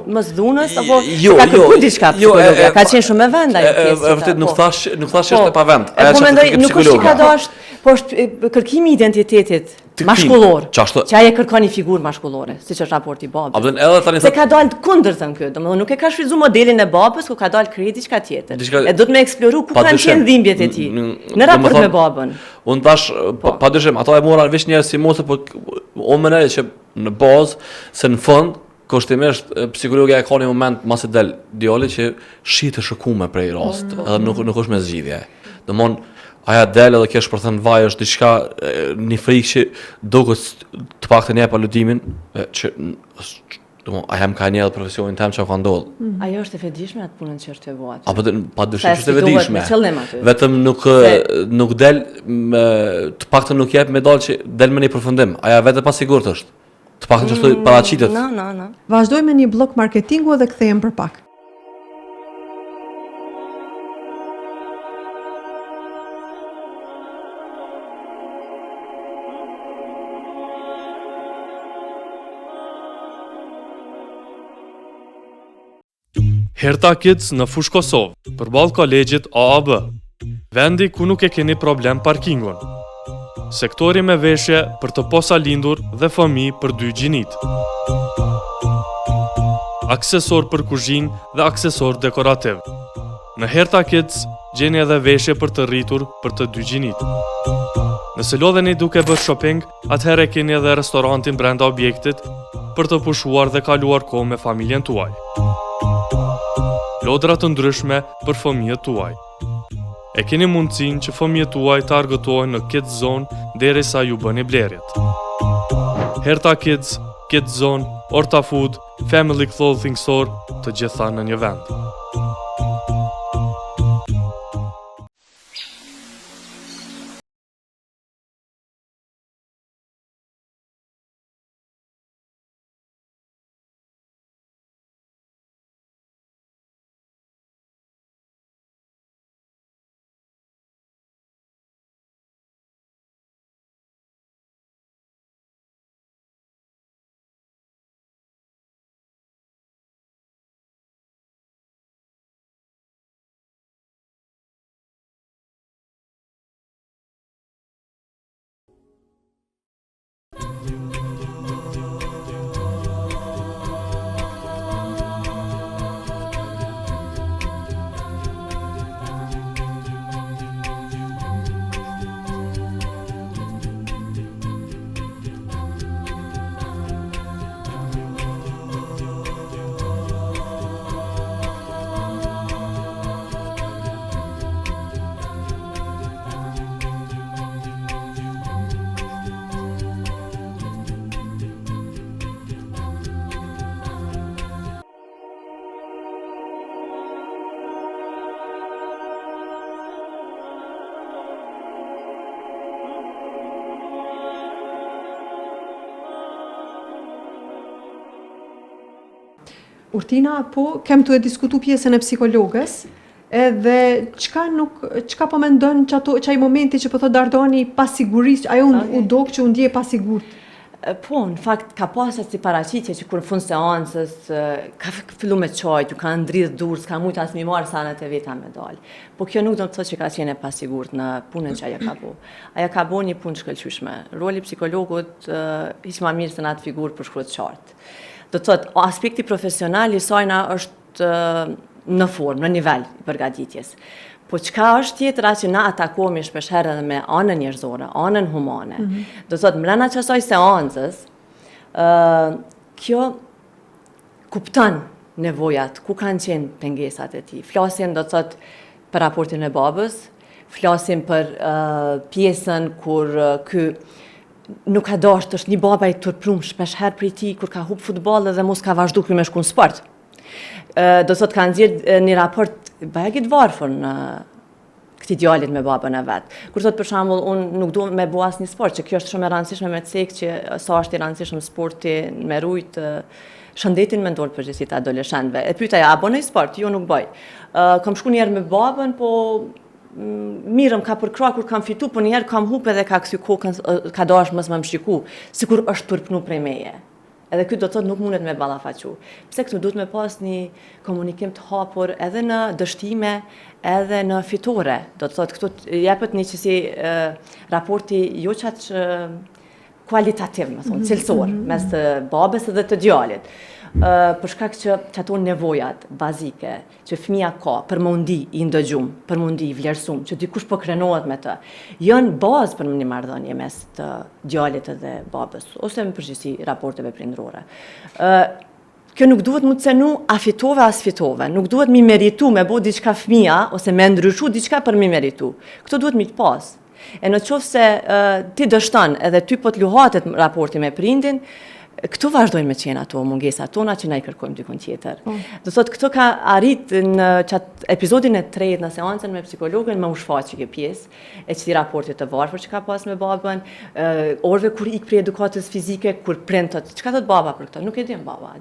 mos dhunës apo ka kërkuar diçka psikologa? Ka qenë shumë e vend ajo pjesë. Vërtet nuk thash është e pavend. Po mendoj nuk është që ka dashur, po është kërkimi i identitetit mashkullor. Që ai e kërkon një figurë mashkullore, siç është raporti i babës. Se ka dalë kundërtën kjo, domethënë nuk e ka shfrytzuar modelin e babës, ku ka dalë krejt diçka tjetër. E do të më eksploru ku kanë qenë dhimbjet e tij në raport me babën. Unë tash padyshim ato e mora veç njerëz si mos, po unë mendoj që në bazë se në fund kushtimisht psikologja e ka një moment mas e del djali që shihet e shëkuar prej rast, edhe nuk është me zgjidhje. Domthon aja del edhe kjo shpërthën vaj është diçka një frikë që duket të paktën jep aludimin që aja më ka një edhe profesionin tem që ka ndodhur. Ajo është e vetëdijshme atë punën që është e vuajtur. Apo padyshim që është e vetëdijshme. Vetëm nuk del të paktën nuk jep me dalë që del me një përfundim. Aja vetë pa sigurt është. Të paktën që është paraqitet. No. Vazhdojmë me një blok marketingu dhe kthehem për pak. Herta Kids në Fush Kosovë, përballë kolegjit AAB. Vendi ku nuk e keni problem parkingun. Sektori me veshje për të posa lindur dhe fëmijë për 2 gjinit. Aksesor për kuzhinë dhe aksesor dekorativ. Në Herta Kids gjeni edhe veshje për të rritur për të 2 gjinit. Nëse lodheni duke bërë shopping, atëherë keni edhe restorantin brenda objektit për të pushuar dhe kaluar kohë me familjen tuaj. Lodra të ndryshme për fëmijët tuaj. E keni mundësinë që fëmijët tuaj të argëtohen në Kids Zone derisa ju bëni blerjet. Herta Kids, Kids Zone, Orta Food, Family Clothing Store, të gjitha në një vend. Urtina, po, kem të e diskutu pjesën e psikologës, edhe çka po mendon çaj momenti që po thot Dardani pasigurisht, ajo u dok që u ndje pasigurt. Po, në fakt, ka pasat si paraqitje që kur në fund seancës, ka fillu me qajt, ju ka ndridh dur, s'ka mujt as mi marrë sanët e veta me dalë. Po kjo nuk do të thotë që ka qenë pasigurt në punën që ajo ka bo. Ajo ka bo një punë shkëlqyshme. Roli psikologut hiq ma mirë se në atë figurë për shkruat qartë. Do të thotë, aspekti profesional i sajna është në formë, në nivel i përgatitjes. Po çka është tjetëra që na atakohemi shpeshherë edhe me anën njerëzore, anën humane. Do të thotë, mbrana kësaj seancës, kjo kupton nevojat, ku kanë qenë pengesat e tij. Flasim, do të thotë, për raportin me babës, flasim për pjesën kur ky nuk ka dashur, është një baba i turprum shpeshherë prej tij kur ka hub futboll dhe mos ka vazhdu ky me shku në sport. Do thot ka nxjerr një raport bajgit varfër në këtij djalit me babën e vet. Kur thot për shembull unë nuk dua me bëu asnjë sport, që kjo është shumë e rëndësishme me cek që sa është i rëndësishëm sporti me rujt shëndetin mendor përgjithësi të adoleshentëve. E pyeta ja, a bën sport? Jo, nuk bëj. Kam shku një herë me babën, po mirëm ka përkra kur kam fitu, po njerë kam hup edhe ka këthy kokën, ka dash mos më shqiku, sikur është turpnu prej meje. Edhe këtë do të thotë nuk mundet me ballafaqu. Pse këtu duhet me pas një komunikim të hapur edhe në dështime, edhe në fitore. Do të thotë këtu jepet një qësi raporti jo qatë kualitativ, më thonë, cilësor, mes të babës edhe të djalit. Për shkak që ato nevojat bazike që fëmia ka për më ndi i ndëgjum, për më ndi i vlerësum, që dikush po krenohet me të, janë bazë për një marrëdhënie mes të djalit edhe babës, ose me përgjithësi raporteve prindrore. Kjo nuk duhet mu të cenu a fitove as fitove, nuk duhet mi meritu me bo diçka fëmia, ose me ndryshu diçka për mi meritu. Këto duhet mi të pas. E në qoftë se ti dështon edhe ty po të luhatet raporti me prindin, këtu vazhdojnë me qenë ato mungesat tona që na i kërkojmë dikun tjetër. Do thotë, këto ka arrit në qatë episodin e 3 në seancën me psikologën me u shfaqë kjo pjesë, e qëti raportit të varfër që ka pas me babën, orëve kur ik prej edukatës fizike, kur prindët, çka thot baba për këtë? Nuk e din baba,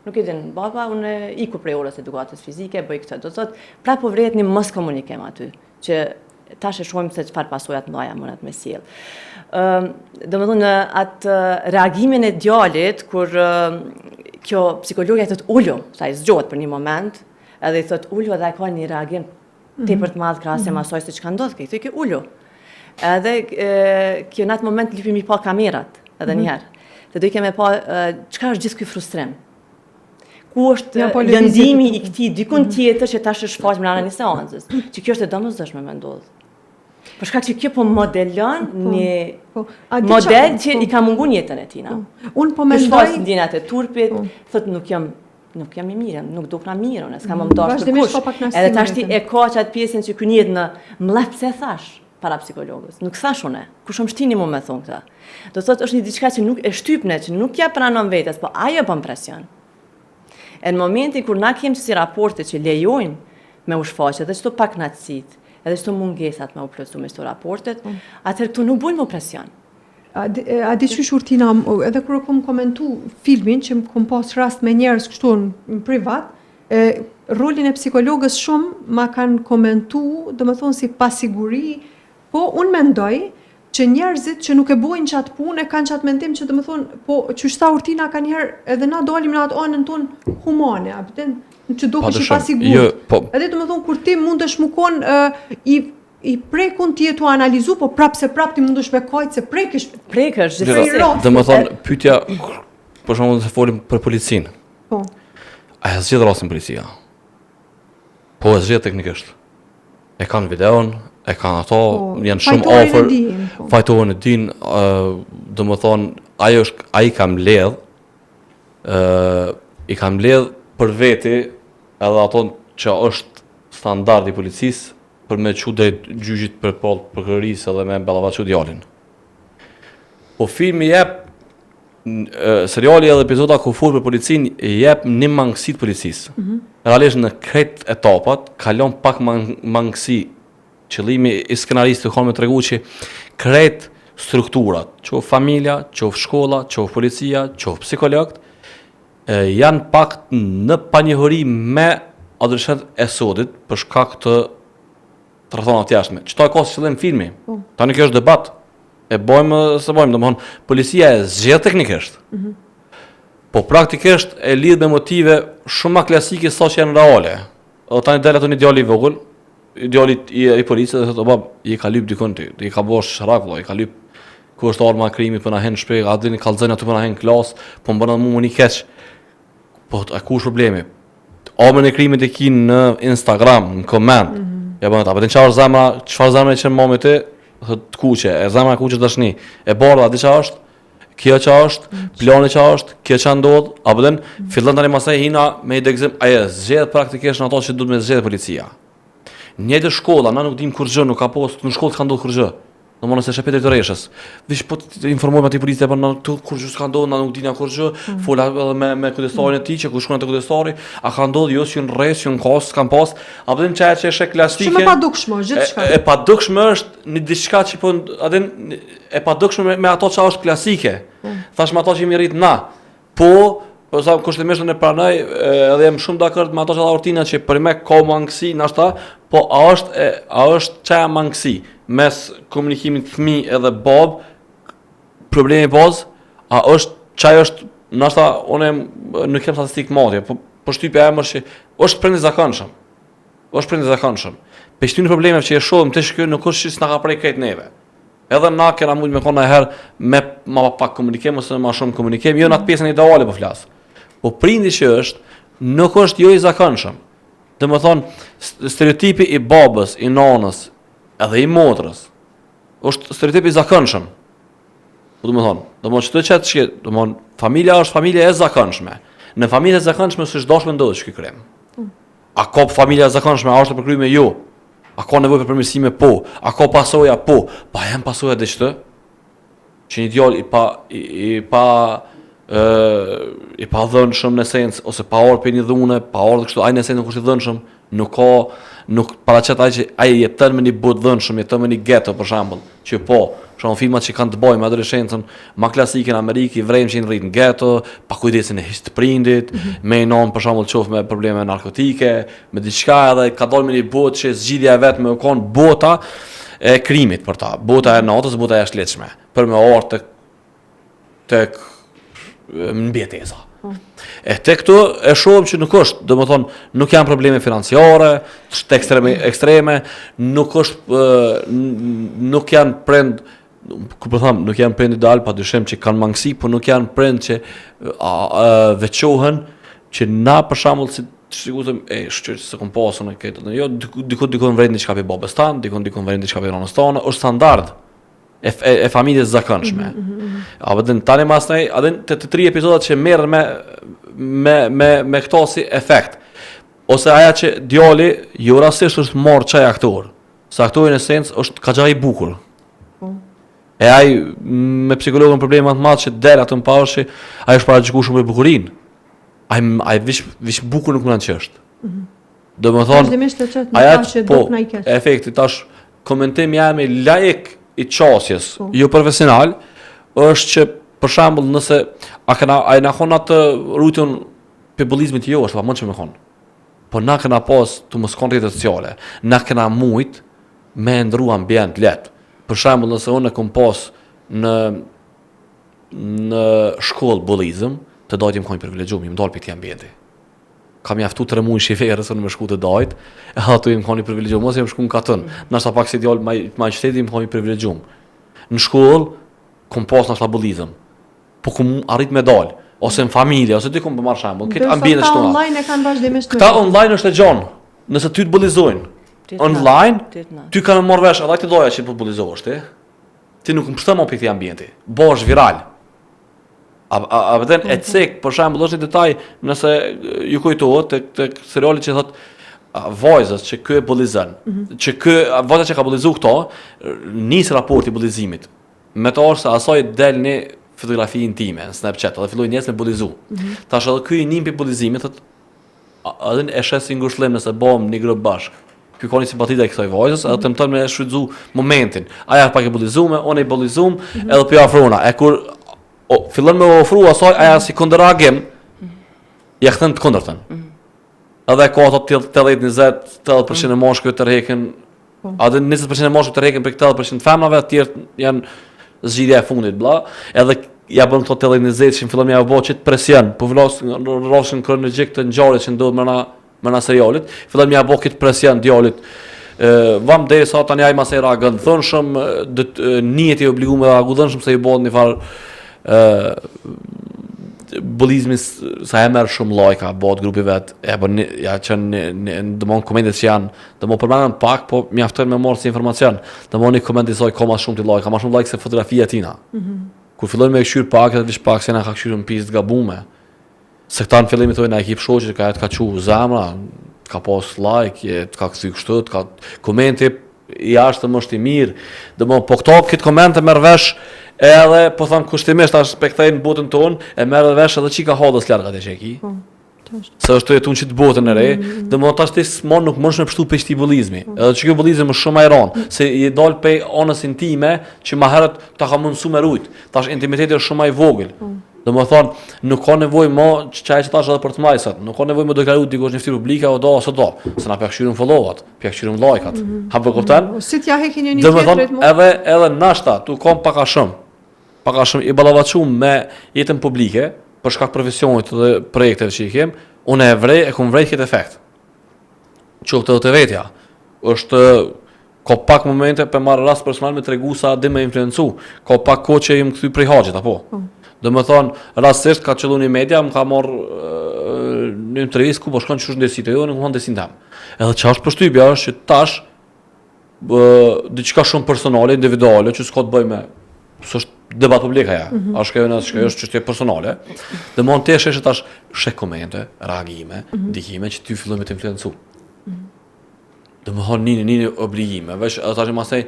nuk e din baba, unë iku prej orës edukatës fizike, bëj këtë. Do thotë, pra po vret një mos komunikim aty, që tash e shohim se çfarë pasojat mëdha mundet me sjell. Domethënë atë reagimin e djalit kur kjo psikologja thotë ullu, sa i zgjohet për një moment, edhe i thotë ullu dhe ka një reagim tepër të madh krahasë me asaj se çka ndodh, i thotë ullu. Edhe kjo në atë moment lypimi pa kamerat, edhe një herë. Se do i kemi pa çka është gjithë ky frustrim. Ku është lëndimi i këtij dikun tjetër që tash është shfaq brenda një seancës, që kjo është e domosdoshme me ndodh. Për shkak që kjo po modelon një model që i ka munguar jetën e tina. Unë po mendoj ndjenjat e turpit, thotë nuk jam i mirë, nuk dukna mirë, unë s'kam më dash për kush. Edhe tash ti e ka çat pjesën që ky njet në mllep se thash. para psikologës. Nuk thash unë, kush më shtini mu me thonë këta. Do thotë është një diçka që nuk e shtypne, që nuk ja pranon vetes, po ajo bën presion. E në momentin kur na kemi si raporte që lejojnë me u shfaqe edhe çdo paknatësit, edhe çdo mungesat me u plotësu me çdo raportet, atëherë këtu nuk bujnë më presion. A di qysh Urtina, edhe kur kom komentu filmin, që kom pas rast me njerëz kështu në privat, rolin e psikologës shumë ma kanë komentu, do më thonë si pasiguri, po unë mendoj që njerëzit që nuk e bojnë qatë punë e kanë qatë mendim që do më thonë, po që shta Urtina ka njerë edhe na dalim në atë anën tonë humane, apëten, që do këshë pasigur. Edhe do më thonë, kur ti mund është më konë i prekun ti e tu analizu, po prapë se prapë ti mund është me kajtë se prekësh. Prekësh, dhe më thonë, pyetja, për shumë se folim për policinë. Po. A e zgjedh rastin policia? Po e zgjedh teknikisht. E kanë videon, e kanë ato, janë shumë ofër, fajtohen e din, do më thonë, ai ka mbledh, i ka mbledh për veti, edhe ato që është standardi policisë, për me që drejt gjyqit për prokurorisë edhe me ballavaçu djalin. Po filmi jep, seriali edhe epizoda ku fol për policinë jep një mangësi të policisë. Realisht në krejt etapat kalon pak mangësi. Qëllimi i skenaristit ka me tregu që krejt strukturat, qoftë familja, qoftë shkolla, qoftë policia, qoftë psikologët, janë pak në panjohuri me adoleshent e sodit për shkak të rrethonave të jashtme. Çto ka si qëllim filmi? Tani kjo është debat. E bojmë se bojmë, domethënë policia e zgjedh teknikisht. Po praktikisht e lidh me motive shumë më klasike sa që janë reale. O tani del ato një djalë i vogël, djali i policisë dhe thotë, "Bab, i ka lyp dikon ti, i ka bosh sharrak vëllai, i ka lyp ku është arma e krimit për na hen shpejt, a dini kallzën aty për na hen klas, po mbon mua një keq." Po a ku është problemi? Armën e krimit e kin në Instagram, në koment. Ja bën ata, po çfarë zemra që momit e të kuqe, e zemra e kuqe dashni, e bardha di çfarë është, kjo çfarë është, plani çfarë është, kjo çfarë ndodh, apo den fillon tani masaj hina me idegzim, ajo zgjedh praktikisht ato që duhet me zgjedh policia. Një të shkolla, na nuk dim kur gjë, nuk ka post, në shkollë ka ndodhur kur gjë. Domthonë se Petri Toreshës. Vish po të informojmë aty policë për këtu kur gjë ka ndodhur, na nuk dinë kur gjë, fola edhe me kujdestarin e tij që ku shkon te kujdestari, a ka ndodhur jo si në rreth, si në kos, kanë pas, apo them çaja që është klasike. Shumë e padukshme, gjithçka. E padukshme është një diçka që po e padukshme me ato çfarë është klasike. Thash me ato që mi rrit na. Po sa kushtimisht në pranoj, edhe jam shumë dakord me ato që tha Urtina që për me ka mangësi nashta, po a është çaja mangësi mes komunikimit fëmijë edhe bab, problemi bazë, a është çaj është nashta unë nuk kem statistikë madhe, po shtypja e emër që është prindë zakonshëm. Është prindë zakonshëm. Peshtimi problemeve që e shohim të shkojnë nuk është që s'na ka prej krejt neve. Edhe na kena mund me konë herë me ma pak komunikim ose ma shumë komunikim, jo në atë pjesën ideale po flas. Po prindi që është, nuk është jo i zakonshëm. Dhe më thonë, stereotipi i babës, i nanës, edhe i motrës, është stereotipi i zakonshëm. Po dhe më thonë, që të qëtë që, familja është familja e zakonshme. Në familja e zakonshme së është dashme ndodhë që këj krem. A ka familja e zakonshme, a është të përkryme jo. A ka nevojë për përmirësime po, a ka pasoja po, pa janë pasoja dhe qëtë, që një djallë i pa dhënshëm në esencë, ose pa orë për një dhune, pa orë dhe kështu, ajë në esencë nuk është i dhënshëm, nuk paraqet ajë që ajë jetën me një botë dhënshëm, jetën me një ghetto për shembull, që po, shumë filmat që kanë të bëjnë me adoleshencën, ma klasike në Amerikë, i vrejmë që i në rritë në ghetto, pa kujdesin e histë prindit, me i nonë për shembull qofë me probleme narkotike, me diçka edhe ka dalë me një botë që zgjidhja e vetë me konë bota e krimit për ta, bota e natës, bota e jashtëligjshme, për me orë tek mbjetesa. E te këtu e shohim që nuk është, do më thonë, nuk janë probleme financiare, ekstreme, nuk janë prend, nuk janë prend ideal, pa dyshim që kanë mangësi, por nuk janë prend që veçohen, që na për shembull si shikutëm, shqyrë se kom pasën e këtë, jo, dikon vret një qka për babës tanë, dikon vret një qka për nonës tanë, është standard e familjes zakonshme. A vëdën tani mas nej, adin të 3 epizodat që merren me këto si efekt. Ose aja që djali jo rastisht është marrë qaj aktor. Se aktori në esencë është ka gjaj i bukur. E ai me psikologën probleme të madh që del atë më parë, ai është paragjikuar shumë me bukurinë. Ai vish bukur nuk më ç'është. Domethënë, Vazhdimisht të çet në që do të na i keq. efekti tash komentim jam i laik i qasjes, jo profesional, është që për shembull nëse ai na kon atë rrugën popullizmit jo, është pa mund që më kon. Po na kena pas të mos kon rrjetet sociale, na kena mujt me ndru ambient let. Për shembull nëse unë kom pas në shkollë bullizëm, të dajt më kanë privilegjuar, më dal për këtë ambienti. Kam mjaftu 3 muaj shiferës unë më shku të dajt, e ato im kanë privilegjuar, mos jam shku në katën. Nashta pak si djalë më shteti më kanë privilegjuar. Në shkollë kom pas nashta bullizëm. Po kom arrit me dal, ose në familje, ose ti kom për marr shembull, këtë ambient është këtu. Online e kanë vazhdimisht. Këta online është e gjon. Nëse ty të bullizojnë online, ty kanë marrë vesh edhe ti doja që të bullizohesh ti. Ti nuk më shton më për këtë ambienti. Bosh viral. A vjen e cek, për shembull, është një detaj, nëse ju kujtohet tek seriali që thot vajzës që ky e bullizon, që ky vajza që ka bullizuar këto, nis raporti bullizimit. Me të ose asaj del një fotografi intime në Snapchat, dhe filloi njerëz me bullizu. Tash edhe ky i nim për bullizimit, thot edhe e shes si ngushëllim nëse bëhem një grup bashk. Ky ka një simpati te kësaj vajzës, edhe tenton me shfrytzu momentin. Aja pak e bullizuar, unë e bullizum, edhe po afrona. E kur fillon me ofru asaj, aja si kontraragim, ja kthen të kundërtën. Edhe ka ato 80% e moshkujve të rreken, edhe 20% e moshkujve të rreken për 80% femrave, të tjerë janë zgjidhja e fundit, bla. Edhe ja bën këto 80-20 që fillon me ja bë çet presion, po rroshin kronologjik të ngjarjes që ndodh mëna serialit, fillon me ja bë këtë presion djalit. Vam deri sa tani ai mas e reagon thonshëm, niyeti i obliguar me reaguar thonshëm se i bën një farë bullizmi sa e merr shumë lajka, bëhet grupi vet, e bën ja që domon komentet që janë, domon përmendën pak, po mjafton me marrë si informacion. Domon një koment i soi ka më shumë ti lajka, më shumë lajk se fotografia tina. Kur fillojnë me këshyr pak, edhe vish pak se na ka këshyrë në pjesë të gabume. Se këta në fillim i thonë na ekip shoqë që ka çu zemra, ka pas like, ka kthy kështu, ka komente jashtë më është i mirë. Domon po këtë komente merr vesh edhe po thon kushtimisht tash spektojnë botën tonë, e merr edhe vesh edhe çika hodhës larg atë që e ki. Se është jetuar që të botën e re, domethënë tash ti nuk mundesh me pështu peqti bullizmi. Edhe që ky bullizëm është shumë ajron, se i dal pe anës intime që më herët ta ka mundsu me rujt. Tash intimiteti është shumë i vogël. Domethënë nuk ka nevojë më çaj që tash edhe për të majsat, nuk ka nevojë më deklaru dikush në fytyrë publike apo do ose do, se na pjekshyrën follow-at, pjekshyrën like-at. Ha po kupton? Si t'ja hekin një tjetrit më. Edhe nashta tu kom pak a shumë i ballavaçuar me jetën publike për shkak profesionit dhe projekteve që i kem, unë e kam vrej këtë efekt. Qoftë të vetja, është ka pak momente për marrë rast personal me tregu sa dhe me influencu, ka pak kohë që im kthy prej haxhit apo. Domethënë, rastisht ka qelluar në media, më ka marrë në intervistë ku po shkon çush ndesitë jo, nuk mund desin tam. Edhe çfarë është përshtypja është që tash diçka shumë personale, individuale, që s'ka të bëjë me s'është debat publik aja, është çështje personale. Domthon ti shesh tash sheh komente, reagime, ndikime që ty fillon me të influencu. Domthon një obligime, veç tash më thaj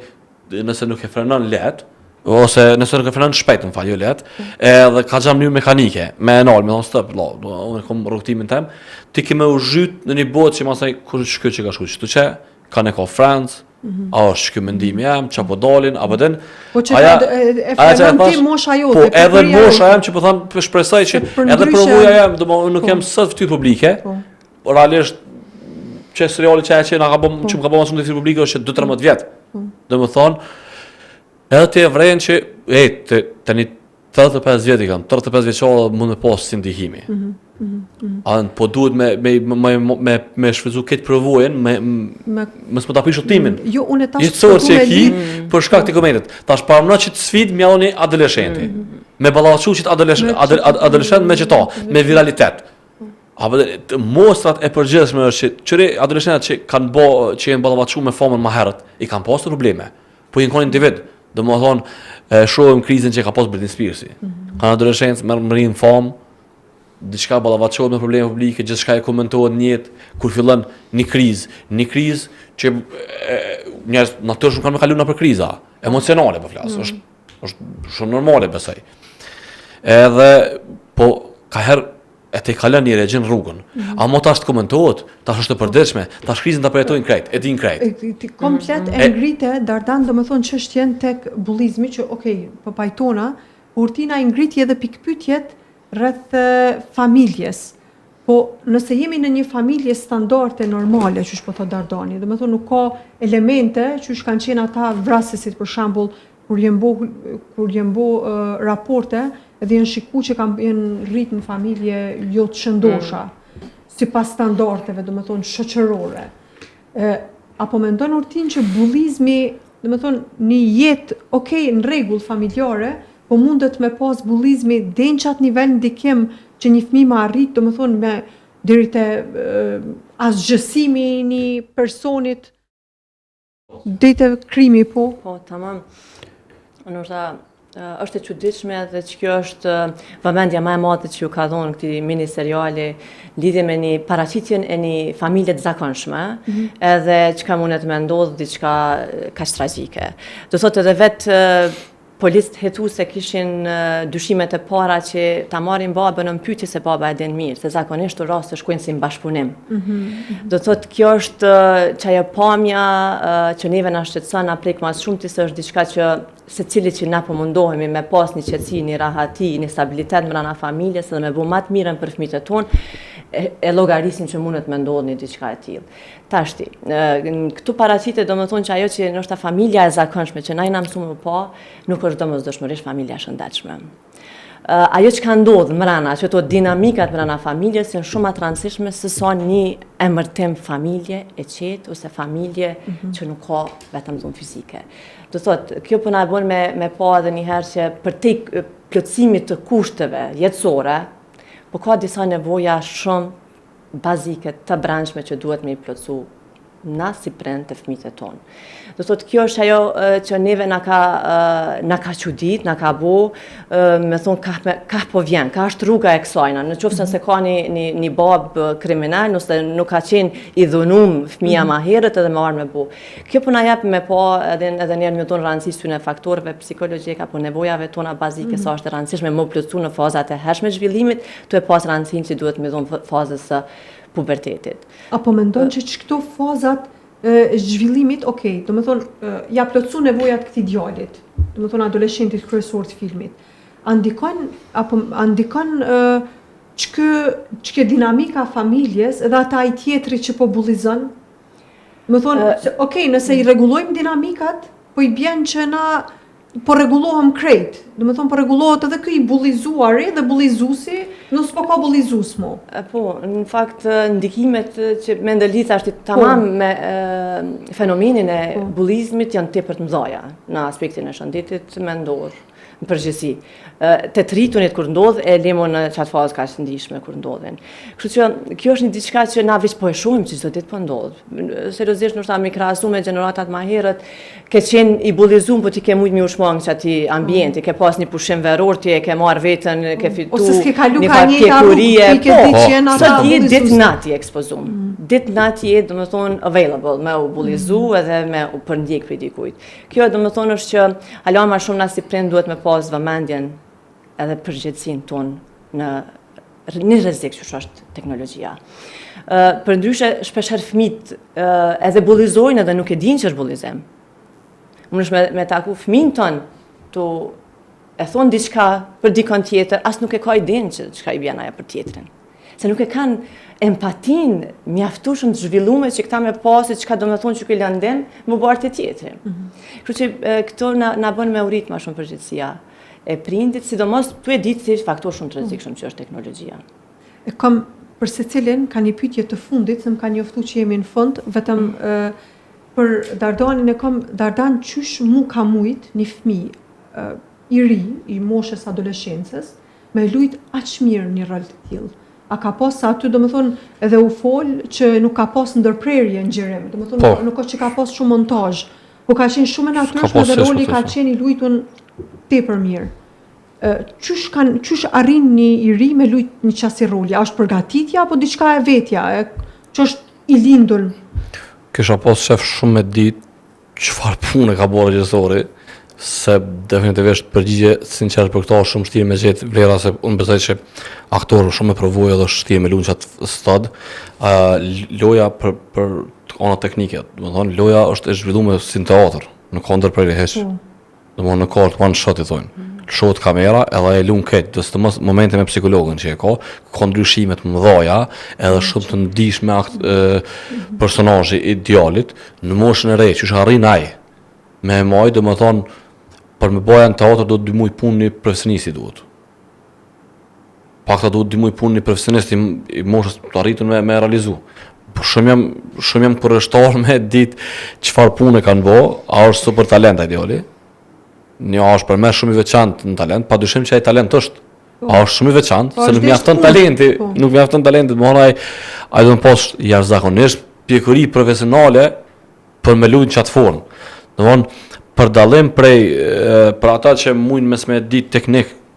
nëse nuk e frenon lehtë, ose nëse nuk e frenon shpejt, më fal, jo lehtë, edhe ka xham mënyrë mekanike, me enal, me stop, unë kam rrugtimin tim, ti ke më u zhyt në një botë që më thaj kur shkoj që ka shkuar, çtu që kanë ka France. A është ky mendimi jam, çapo dalin, apo den. Po që e frenon ti mosha jote. Po edhe mosha jam që po thon shpresoj që edhe provuja jam, domethënë nuk jam sot fytyrë publike. Por realisht që seriali që na ka bën që më ka bën shumë fytyrë publike është 2-13 vjet. Domethënë edhe ti e vren që tani 35 vjet i kam, 35 vjeçor mund të pas si ndihimi. Po duhet me shfrytzu këtë provojën, mos po ta prish timin. Jo, unë tash që ki për shkak të komentet. Tash para më që të sfid mjalloni adoleshenti. Me ballavaçu që adoleshent me çto, me viralitet. Apo mostrat e përgjithshme është që adoleshentët që kanë që janë ballavaçu me famën më herët, i kanë pasur probleme. Po janë individ. Domethënë shohim krizën që ka pas Britney Spears. Kanë adoleshentë me rrin famë, diçka ballavaçohet me probleme publike, gjithçka e komentohet në jetë, kur fillon një krizë që njerëz natyrisht nuk kanë me kalu në për kriza emocionale po flas, është shumë normale besoj. Edhe po ka herë e te kalon një regjin rrugën. Amo tash të komentohet, tash është e përditshme, tash krizën ta përjetojnë krejt, e din krejt. Komplet e ngrite Dardan domethënë çështjen tek bullizmi që po pajtona, Urtina i ngriti edhe pikpyetjet rreth familjes. Po nëse jemi në një familje standarde normale, çush po thot Dardani, domethënë nuk ka elemente çush kanë qenë ata vrasësit për shembull kur jem bo raporte, edhe janë shiku që janë rrit në familje jo të shëndosha, sipas standardeve, domethënë shoqërore. Apo mendon Urtin që bullizmi, domethënë një jetë në rregull familjare, po mundet me pas bullizmi deri në çat nivel ndikim që një fëmijë më arrit, domethënë deri te asgjësimi i një personit deri te krimi po. Po, tamam. Ndoshta është e çuditshme edhe që kjo është vëmendja më e madhe që ju ka dhënë këtij mini seriali lidhje me një paraqitjen e një familje të zakonshme, edhe çka mundet me ndodh diçka kaq tragjike. Do thotë edhe vetë policët hetuse kishin dyshimet e para që ta marrin babën në pyetje se baba e din mirë, se zakonisht raste shkojnë si në bashkëpunim. Do thotë kjo është çajo pamja që neve na shqetëson, na prek më shumë se është diçka që secili që na po mundohemi me pas një qetësi, një rahati, një stabilitet brenda familjes dhe me bu më të mirën për fëmijët e tonë, e llogarisim që mundet me ndodhni diçka e tillë. Tashti, këtu paraqitet domethënë që ajo që ndoshta familja e zakonshme që na i na mësuam më pa, nuk është domosdoshmërisht familja e shëndetshme. Ajo që ka ndodhur mbrana, ato dinamikat brenda familjes janë shumë të rëndësishme se sa një emërtim familje e qetë ose familje që nuk ka vetëm zonë fizike. Do thotë, kjo po na bën me pa edhe një herë që për te plotësimit të kushteve jetësore, po ka disa nevoja shumë bazike të brendshme që duhet me i plotësu na si prind të fëmijët e tonë. Do thotë kjo është ajo që neve na ka çudit, na ka bu, me thonë ka po vjen, ka është rruga e kësajna, në qoftë se ka një bab kriminal, ose nuk ka qenë i dhunum fëmija ma herët edhe me arë me bu. Kjo po na jep me pa edhe njerë me tonë rëndësishme në faktorëve psikologjike apo nevojave tona bazike sa është e rëndësishme më plotësu në fazat e hershme zhvillimit, tu e pas rëndësin që duhet me dhonë fazës së pubertetit. Apo mendon që këto fazat zhvillimit, do me thonë, ja plotësu nevojat këtij djalit, do me thonë adoleshentit kryesor të filmit. Andikon ç'kë dinamika familjes edhe ata i tjetri që po bullizon? Do me thonë, nëse i rregullojmë dinamikat, po i bjen që na po rregullohem krejt. Do me thonë, po rregullohet edhe ky i bullizuari dhe bullizuesi, nëse po ka bullizues mo. Po, në fakt ndikimet që me ndëlidh është tamam me fenomenin e bullizmit janë tepër të mëdha në aspektin e shëndetit mendor, në përgjithësi. Të rritunit kur ndodh e lemo në çat fazë kaq të ndihshme kur ndodhin. Kështu që kjo është një diçka që na veç po e shohim që çdo ditë po ndodh. Seriozisht ndoshta me krahasu me gjeneratat më herët, ke qenë i bullizuar po ti ke mujt mi ushmang çati ambienti, ke pas një pushim veror, ti e ke marr veten, ke fitu. Ose s'ke kalu një ka një pjekurie, ke ditë që janë ata bullizues. Ditë nati ekspozum. Ditë nati je domethënë available me u bullizu edhe me u përndjek për dikujt. Kjo domethënë është që hala më shumë na si prind duhet me pas vëmendjen edhe përgjegjësinë tonë në një rrezik që është teknologjia. Përndryshe shpeshherë fëmijët edhe bullizojnë edhe nuk e dinë që është bullizim. Unë është me taku fëmijën tonë, tu e thonë diçka për dikon tjetër, as nuk e ka idenë që çka i bjen aja për tjetrin. Se nuk e kanë empatin mjaftueshëm të zhvilluar që këta me pasi çka do të thonë që ky lëndem më bart të tjetrin. Kështu që këto na bën me urit më shumë përgjegjësia e prindit, sidomos tu e ditë si faktor shumë të rrezikshëm që është teknologjia. E kam për secilin ka një pyetje të fundit, se më ka njoftuar që jemi në fund, vetëm për Dardanin Dardan qysh mu ka mujt një fëmijë i ri, i moshës adoleshencës, me lujt aq mirë një rol të tillë. A ka pas sa aty, domethënë edhe u fol që nuk ka pas ndërprerje në xhirim, domethënë nuk ka që ka pas shumë montazh, po ka qenë shumë natyrshëm dhe roli ka qenë i luajtur tepër mirë. Qysh arrin një i ri me lujt një qasi roli? A është përgatitja apo diçka e vetja? Që është i lindur? Kisha pas shef shumë me ditë çfarë pune ka bërë regjisori, se definitivisht përgjigje sinqert për këto është shumë vështirë me gjetë vlera, se unë besoj që aktorë shumë me provojë edhe është vështirë me lunë qatë stad. Loja për ona teknike, domethënë loja është e zhvilluar si në teatr, në kondër për heq. Domethënë në kort one shot i thonë. Shohet kamera edhe e lun këtë, do të mos momente me psikologën që e ka ndryshime të mëdha, edhe shumë të ndihshme personazhi i djalit në moshën e re, që arrin ai. Me moj, domethënë për me bëja në teatr do të 2 muaj punë një profesionist i duhet. Pakta duhet 2 muaj punë një profesionist i moshës të arritur me realizu. Po shumë jam kurrështor me ditë çfarë pune kanë bë, a është super talent ai djali. Një është për me shumë i veçantë në talent, pa dyshim që ai talent është. A është shumë i veçantë, se nuk mjafton talenti, nuk mjafton talenti, ai do të pas jashtëzakonisht pjekuri profesionale për me luajtur çat formë. Domthonë për dallim për ata që mujnë mes me ditë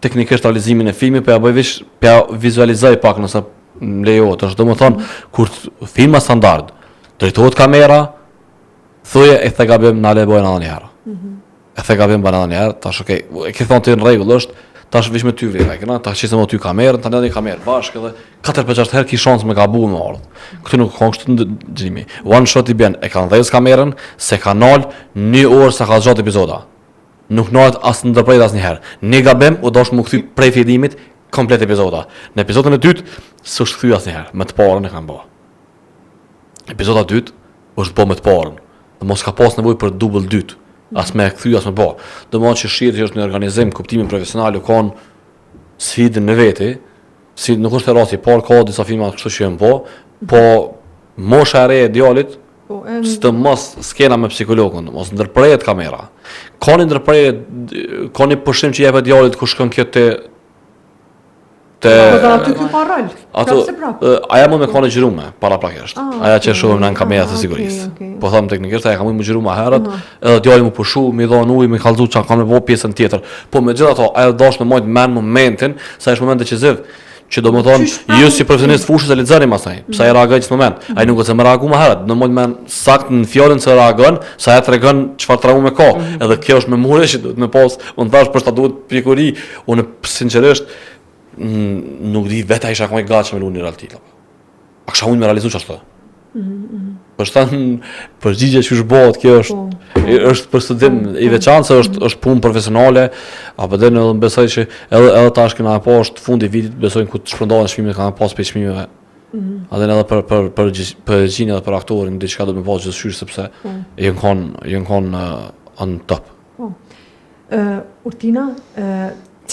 teknikisht realizimin e filmit, po ja bëj veç, po ja vizualizoj pak nëse më lejohet. Është domethënë kur filma standard, drejtohet kamera, thoje e the gabim na le bojnë edhe një herë. E the gabim bana një herë, tash okay, e ke thonë ti në rregull është, tash vish me ty vlera, këna, tash qisëm o ty kamerën, tani edhe një kamerë bashkë edhe 4-5 herë ki shansë me gabu me ardhë. Këtu nuk ka kështu ndëgjimi. One shot i bjen, e kanë dhejës kamerën, se kanal 1 orë sa ka gjatë epizoda. Nuk nohet as në ndërprejt as një herë. Një gabim u dosh më këthy prej fillimit komplet epizoda. Në epizodën e dytë, së është këthy as një herë, me të parën e kanë bë. Epizoda dytë është bë me të parën, dhe mos ka pas nevojë për double dytë. As me kthy as me bë. Domethënë që shihet që është një organizim kuptimin profesional, kanë sfidën në veti, si nuk është rasti parë ka disa filma kështu që janë po mosha e re e djalit, s'të mos skena me psikologun, mos ndërprehet kamera. Ka një ndërprerje, ka një pushim që jepet djalit ku shkon kjo te aty ky pa rol. Aja më me kanë xhirume para prakisht. Aja që shohim në kamerë të sigurisë. Po them teknikisht aja ka më xhirume herët, edhe djali më pushu, më dhon ujë, më kallzu çka kanë me pjesën tjetër. Po megjithatë ajo dash me mojt men momentin, sa është moment decisiv, që domethënë ju si profesionist fushës e lexoni më asaj. Sa i reagoj në këtë moment. Ai nuk do të më reagoj më herët, në moment men sakt në fjalën se reagon, sa ajo tregon çfarë traumë ka. Edhe kjo është memoria që duhet më pas, unë thash për ta duhet pikuri, unë sinqerisht nuk di vetë isha kom i gatshëm me lunë një reality. A kisha unë me realizu që ashtë? Për shtanë përgjigje që është bëhet, kjo është për studim i veçantë, se është punë profesionale, apo dhe në besoj që edhe tash këna po është fundi i vitit, besojnë ku të shpërndohen çmimet kanë pas për çmimeve. A dhe edhe për përgjigjen edhe për aktorin, diçka do të më pas gjithësisht sepse janë kanë on top. Urtina,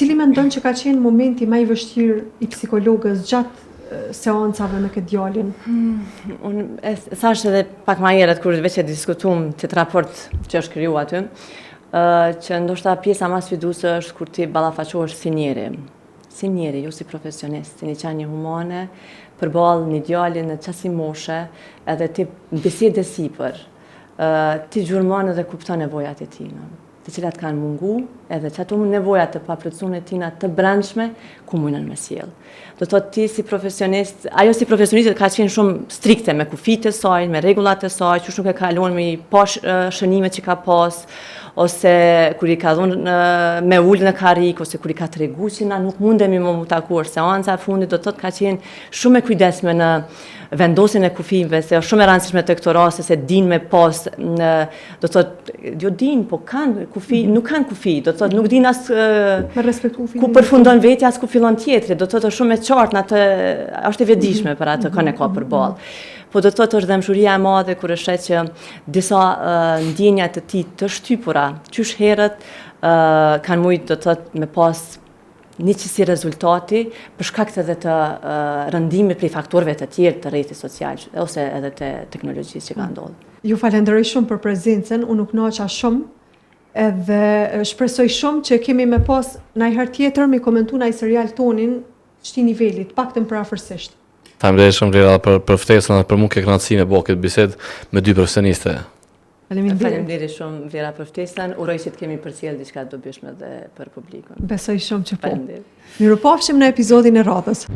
cili mendon që ka qenë momenti më i vështirë i psikologës gjatë seancave me këtë djalin? Unë thash edhe pak më herët kur veç e diskutuam këtë raport që është kriju aty, që ndoshta pjesa më sfiduese është kur ti ballafaqohesh si njeri, jo si profesionist, si një qenie humane, përballë një djali në çasi moshe, edhe ti bisede sipër, ti gjurmon edhe kupton nevojat e tij. Të cilat kanë mungu, edhe që ato nevojat të paplotësuar tina të brendshme, ku mundën me sjell. Do të thotë ti si profesionist, ajo si profesionistë ka qenë shumë strikte me kufijtë e saj, me rregullat e saj, që nuk e kalon me shënimet që ka pas, ose kur i ka dhënë me ul në karrik, ose kur i ka treguar që na nuk mundemi më takuar seanca e fundit, do të thotë ka qenë shumë e kujdesshme në vendosin e kufijve, se është shumë e rëndësishme të këto raste se din me pas, do të thotë, jo din, po kanë kufi, nuk kanë kufi, do të thotë nuk din as ku përfundon vetja as ku fillon tjetri, do të thotë shumë e qartë në atë, është e vetëdijshme për atë kanë ka përballë. Po do të thotë është dëmshuria e madhe kur është që disa ndjenja të tij të shtypura, qysh herët kanë mujt do të thotë me pas një qësi rezultati për shkak të edhe të rëndimit prej faktorëve të tjerë të rrjetit social ose edhe të teknologjisë që ka ndodhur. Ju falenderoj shumë për prezencën, unë nuk naqa shumë, edhe shpresoj shumë që kemi me pas ndonjëherë tjetër me komentu ndaj serial tonin çti nivelit, paktën përafërsisht. Faleminderit shumë Lera për ftesën dhe për mua ke kënaqësi me bë këtë bisedë me dy profesioniste. Faleminderit. Faleminderit shumë Vlera për ftesën. Uroj që të kemi përcjell diçka të dobishme dhe për publikun. Besoj shumë që po. Faleminderit. Mirupafshim në episodin e radhës.